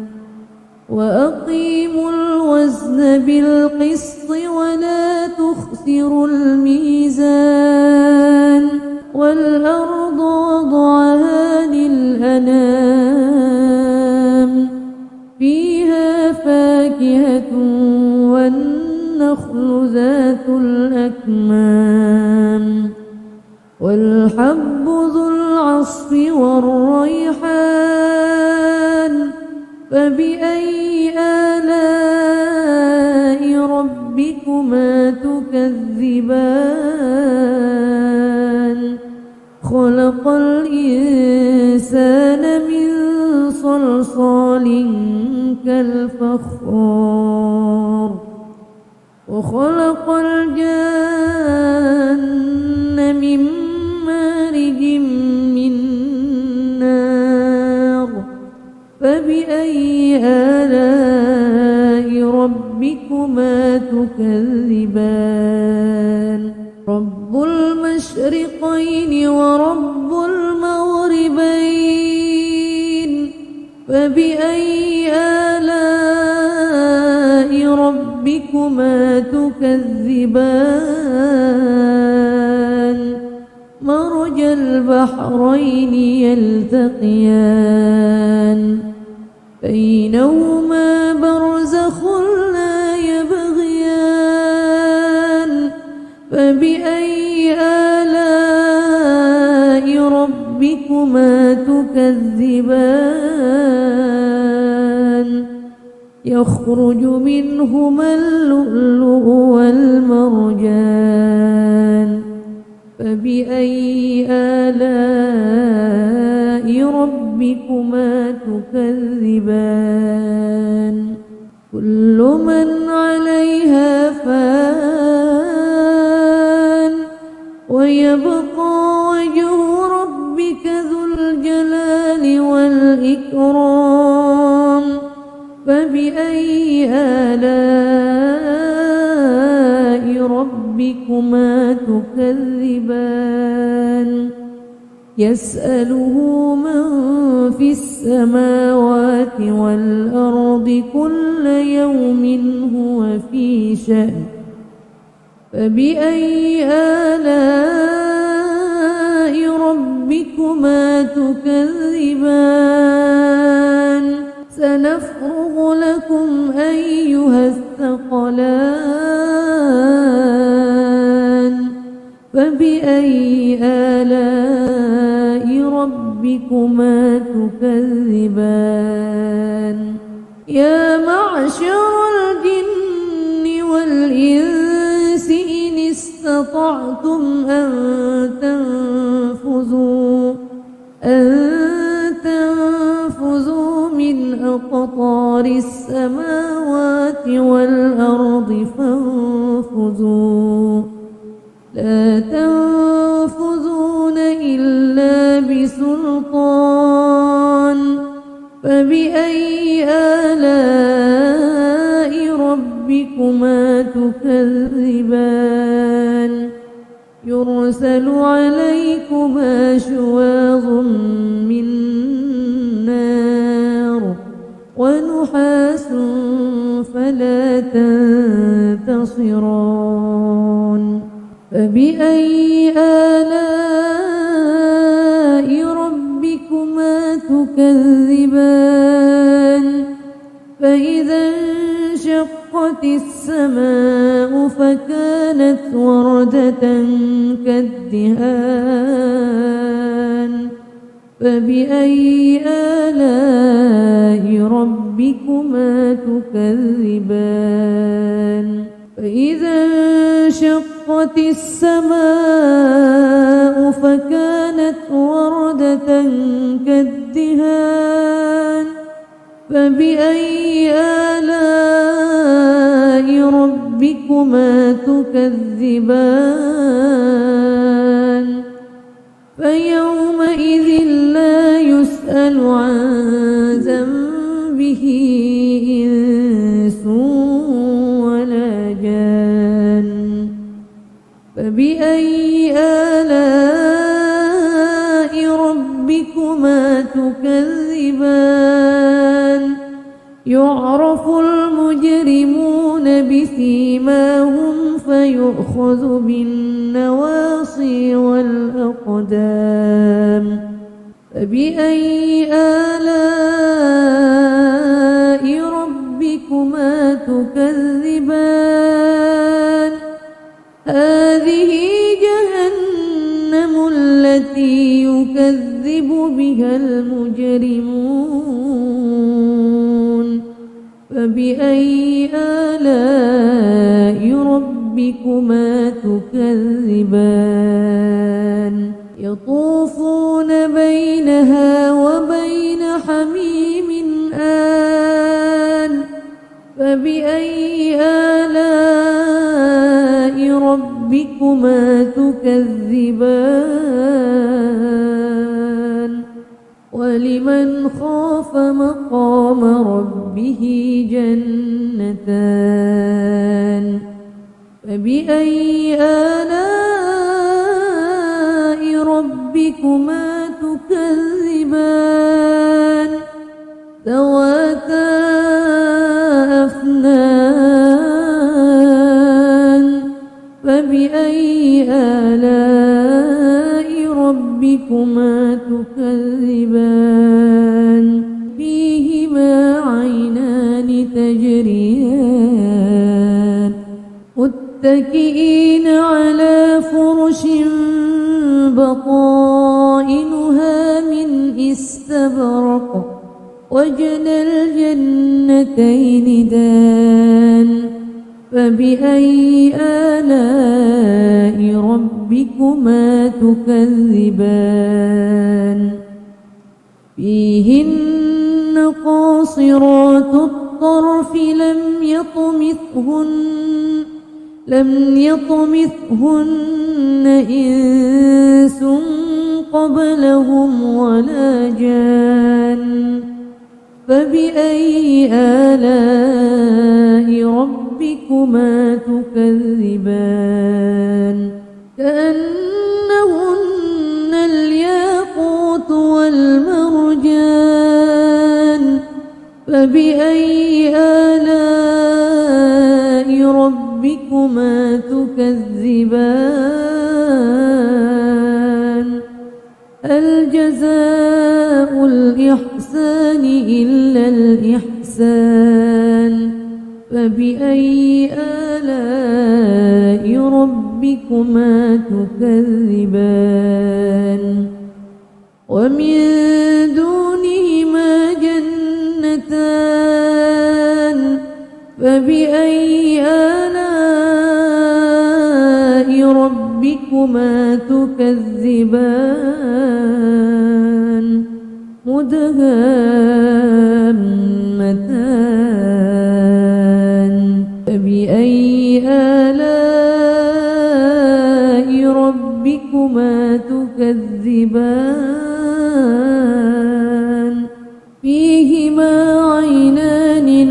وأقيموا الوزن بالقسط ولا تخسروا الميزان والأرض وضعها للأنام فيها فاكهة والنخل ذات الأكمام والحب ذو العصف والريحان فبأي آلاء ربكما تكذبان خلق الإنسان من صلصال كالفخار وخلق الجن من مارج من نار فبأي آلاء ربكما تكذبان رب المشرقين ورب المغربين فبأي آلاء ربكما تكذبان مرج البحرين يلتقيان بينهما برزخ لا يبغيان فبأي آلاء ربكما تكذبان يخرج منهما اللؤلؤ والمرجان فبأي آلاء ربكما تكذبان كل من عليها فان ويبقى وجه ربك ذو الجلال والإكرام فبأي آلاء ربكما تكذبان يسأله من في السماوات والأرض كل يوم هو في شأن فبأي آلاء ربكما تكذبان سنفرغ لكم أيها الثقلان فبأي آلاء ربكما تكذبان يا معشر الجن والإنس إن استطعتم أن تنفذوا من أقطار السماوات والأرض فانفذوا لا تنفذون إلا بسلطان فبأي آلاء ربكما تكذبان يرسل عليكما شواظ من نار ونحاس فلا تنتصران فبأي آلاء ربكما تكذبان فإذا انشقت السماء فكانت وردة كالدهان فبأي آلاء ربكما تكذبان فإذا انشقت السماء فكانت وردة كالدهان فبأي آلاء ربكما تكذبان فيومئذ لا يسأل عن ذنبه إنس ولا جان فبأي آلاء ربكما تكذبان يعرف المجرمون بسيماهم فيؤخذ بالنواصي والأقدام فبأي آلاء ربكما تكذبان هذه جهنم التي يكذب بها المجرمون فبأي آلاء ربكما تكذبان يطوفون بينها وبين حميم آن فبأي آلاء ربكما تكذبان ولمن خاف مقام ربه جنتان فبأي آلاء ربكما تكذبان ذواتا أفنان فبأي آلاء ربكما تكذبان فيهما عينان تجريان متكئين على فرش بطائنها من استبرق وجنى الجنتين دان فبأي آلاء ربكما تكذبان فيهن قاصرات الطرف لم يطمثهن إنس قبلهم ولا جان فبأي آلاء ربكما تكذبان كأنهن الياقوت والمرجان فبأي آلاء ربكما تكذبان هل جزاء الإحسان إلا الإحسان فبأي آلاء ربكما تكذبان ومن دونهما جنتان فبأي آلاء ربكما تكذبان مدهامتان فبأي آلاء ربكما تكذبان فيهما عينان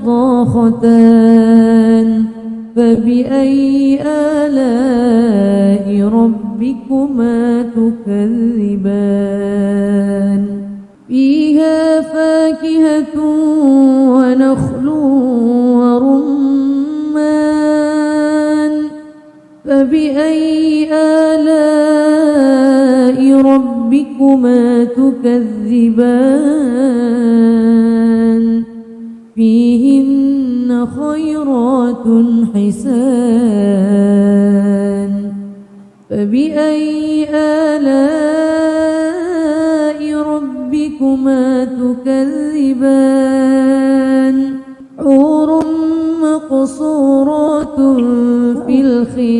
نضاختان فبأي آلاء ربكما تكذبان فيها فاكهة ونخل ورمان فبأي آلاء ربكما تكذبان فيهن خيرات حسان فبأي آلاء ربكما تكذبان حور مقصورات في الخيام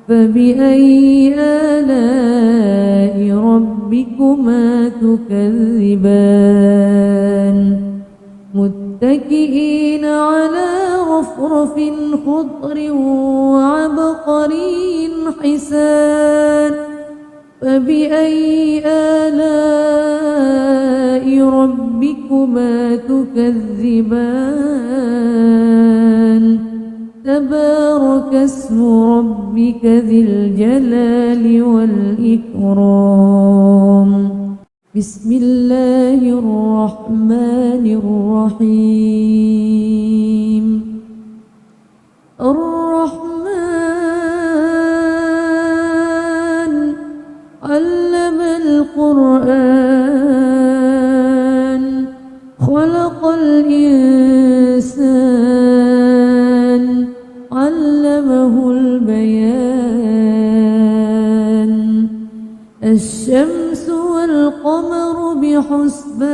فبأي آلاء ربكما تكذبان متكئين على رفرف خضر وعبقري حسان فبأي آلاء ربكما تكذبان تبارك اسم ربك ذي الجلال والإكرام بسم الله الرحمن الرحيم الرحمن علم القرآن خلق الإنسان علمه البيان الشمس والقمر بحسبان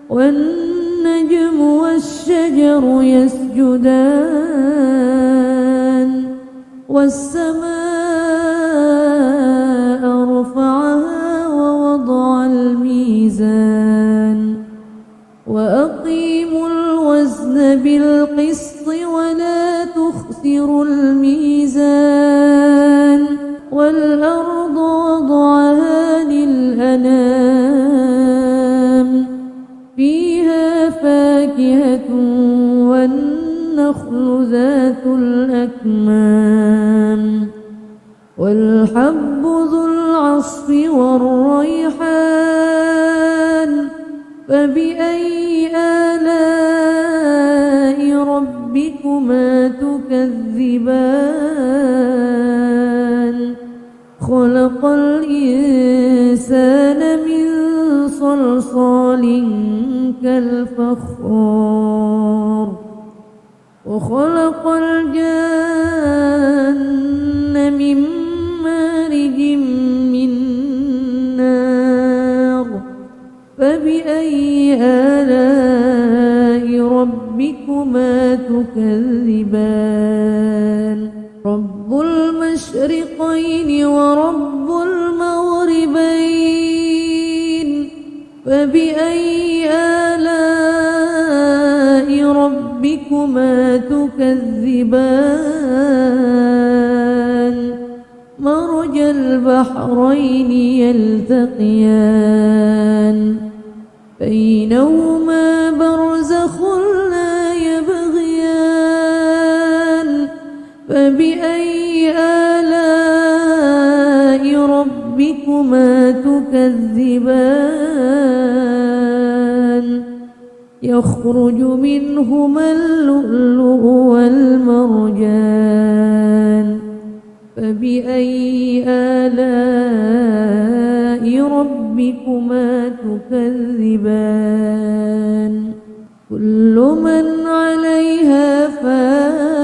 والنجم والشجر يسجدان والسماء رفعها ووضع الميزان وأقيموا الوزن بالقسط ولا تخسروا الميزان والأرض وضعها للأنام فيها فاكهة والنخل ذات الأكمام والحب ذو العصف والريحان فبأي آلاء ربكما تكذبان خلق الإنسان من صلصال كالفخار وخلق الجن من مارج من نار فبأي آلاء ربكما تكذبان رب المشرقين ورب المغربين فبأي آلاء ربكما تكذبان مرج البحرين يلتقيان بينهما برزخ لا يبغيان فبأي آلاء ربكما تكذبان يخرج منهما اللؤلؤ والمرجان فبأي آلاء ربكما تكذبان كل من عليها فان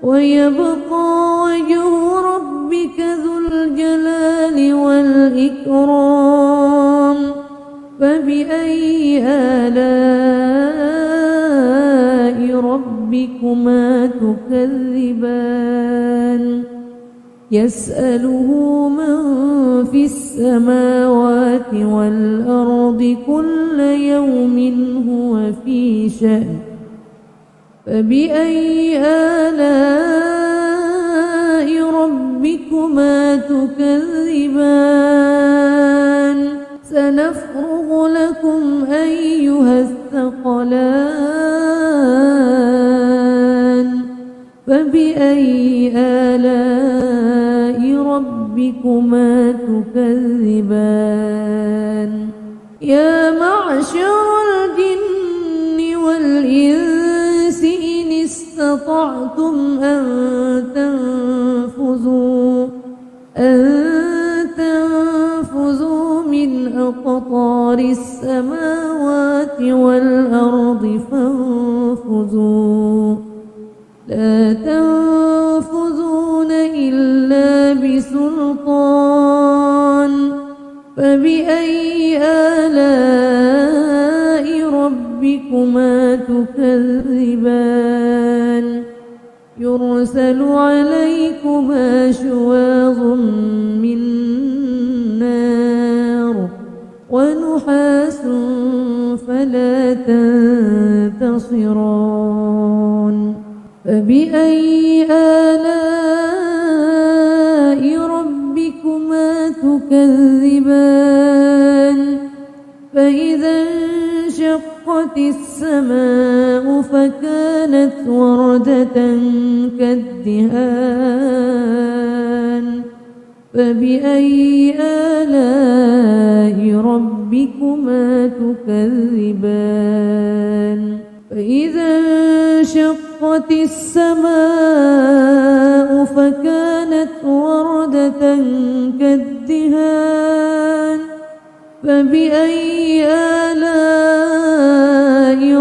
ويبقى وجه ربك ذو الجلال والإكرام فبأي آلاء ربكما تكذبان يسأله من في السماوات والأرض كل يوم هو في شأن فبأي آلاء ربكما تكذبان سنفرغ لكم أيها الثقلان فبأي آلاء ربكما تكذبان يا معشر الجن والإنس إن استطعتم أن تنفذوا من أقطار السماوات والأرض فانفذوا لا تنفذون إلا بسلطان فبأي آلاء ربكما تكذبان يرسل عليكما شواظ من نار ونحاس فلا تنتصران فبأي آلاء ربكما تكذبان فإذا انشقت السماء فكانت وردة كالدهان فبأي آلاء ربكما تكذبان فإذا انشقت السماء فكانت وردة كالدهان فبأي آلاء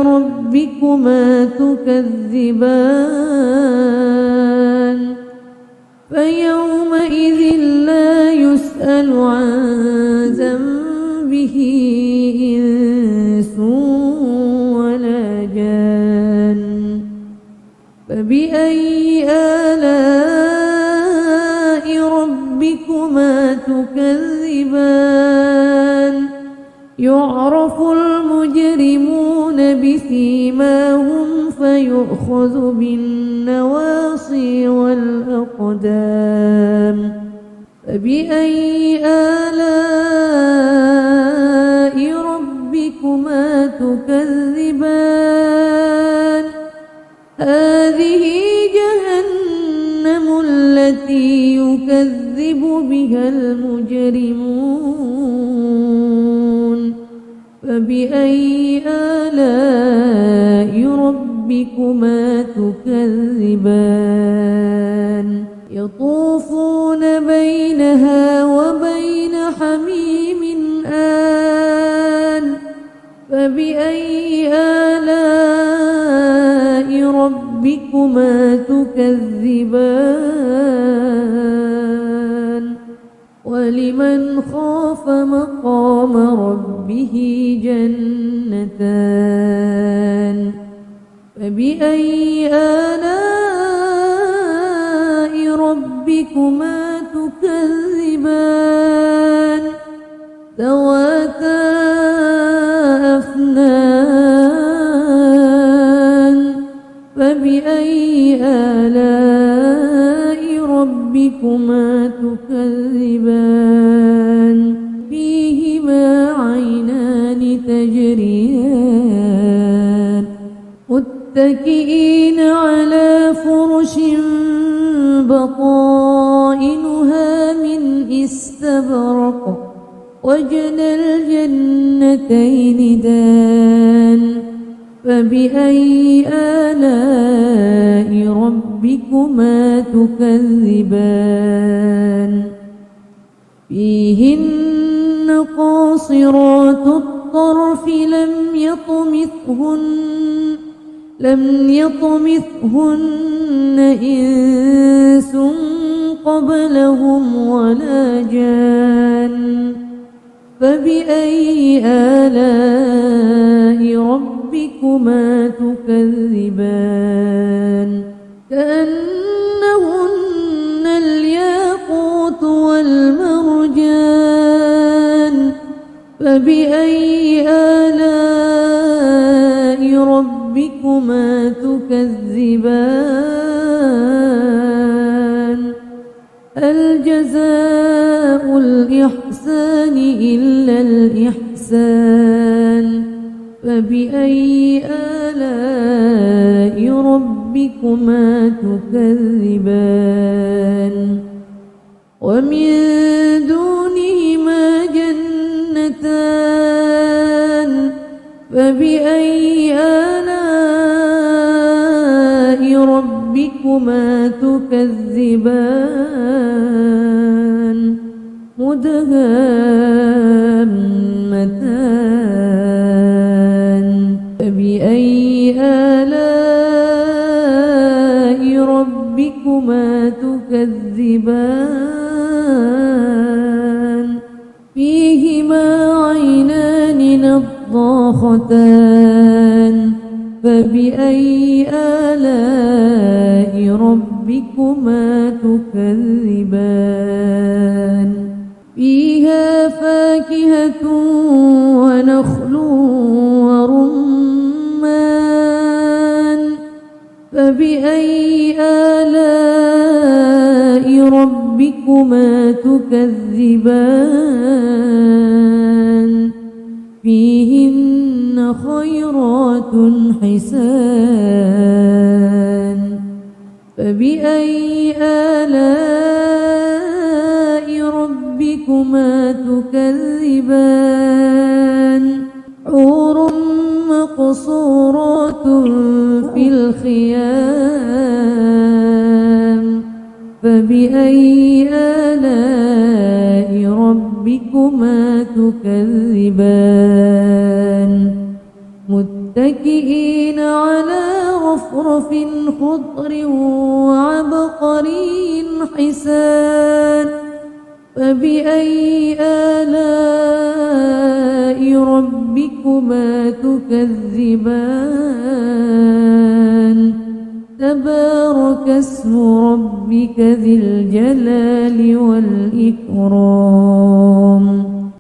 ربكما تكذبان فيومئذ لا يسأل عن ذنبه إنس ولا جان فبأي آلاء ربكما تكذبان يعرف المجرمون بسيماهم فيؤخذ بالنواصي والأقدام فبأي آلاء ربكما تكذبان هذه جهنم التي يكذب بها المجرمون فبأي آلاء ربكما تكذبان يطوفون بينها وبين حميم آن فبأي آلاء ربكما تكذبان ولمن خاف مقام ربه جنتان فبأي آلاء ربكما تكذبان ذواتا أفنان فبأي آلاء ربكما تكذبان فيهما عينان تجريان متكئين على فرش بطائنها من استبرق وجنى الجنتين دان فبأي آلاء ربكما تكذبان فيهن قاصرات الطرف لم يطمثهن إنس قبلهم ولا جان فبأي آلاء ربكما تكذبان كأنهن الياقوت والمرجان فبأي آلاء ربكما تكذبان هل جزاء الإحسان إلا الإحسان فبأي آلاء ربكما تكذبان ومن دونهما جنتان فبأي آلاء ربكما تكذبان مدهامتان فبأي آلاء ربكما تكذبان فيهما عينان نضاختان فبأي آلاء ربكما تكذبان فيها فاكهة ونخل ورمان فبأي آلاء ربكما تكذبان فيهن خيرات حسان فبأي آلاء ربكما تكذبان حور مقصورات في الخيام فبأي آلاء ربكما تكذبان متكئين على رفرف خضر وعبقري حسان فبأي آلاء ربكما تكذبان تبارك اسم ربك ذي الجلال والإكرام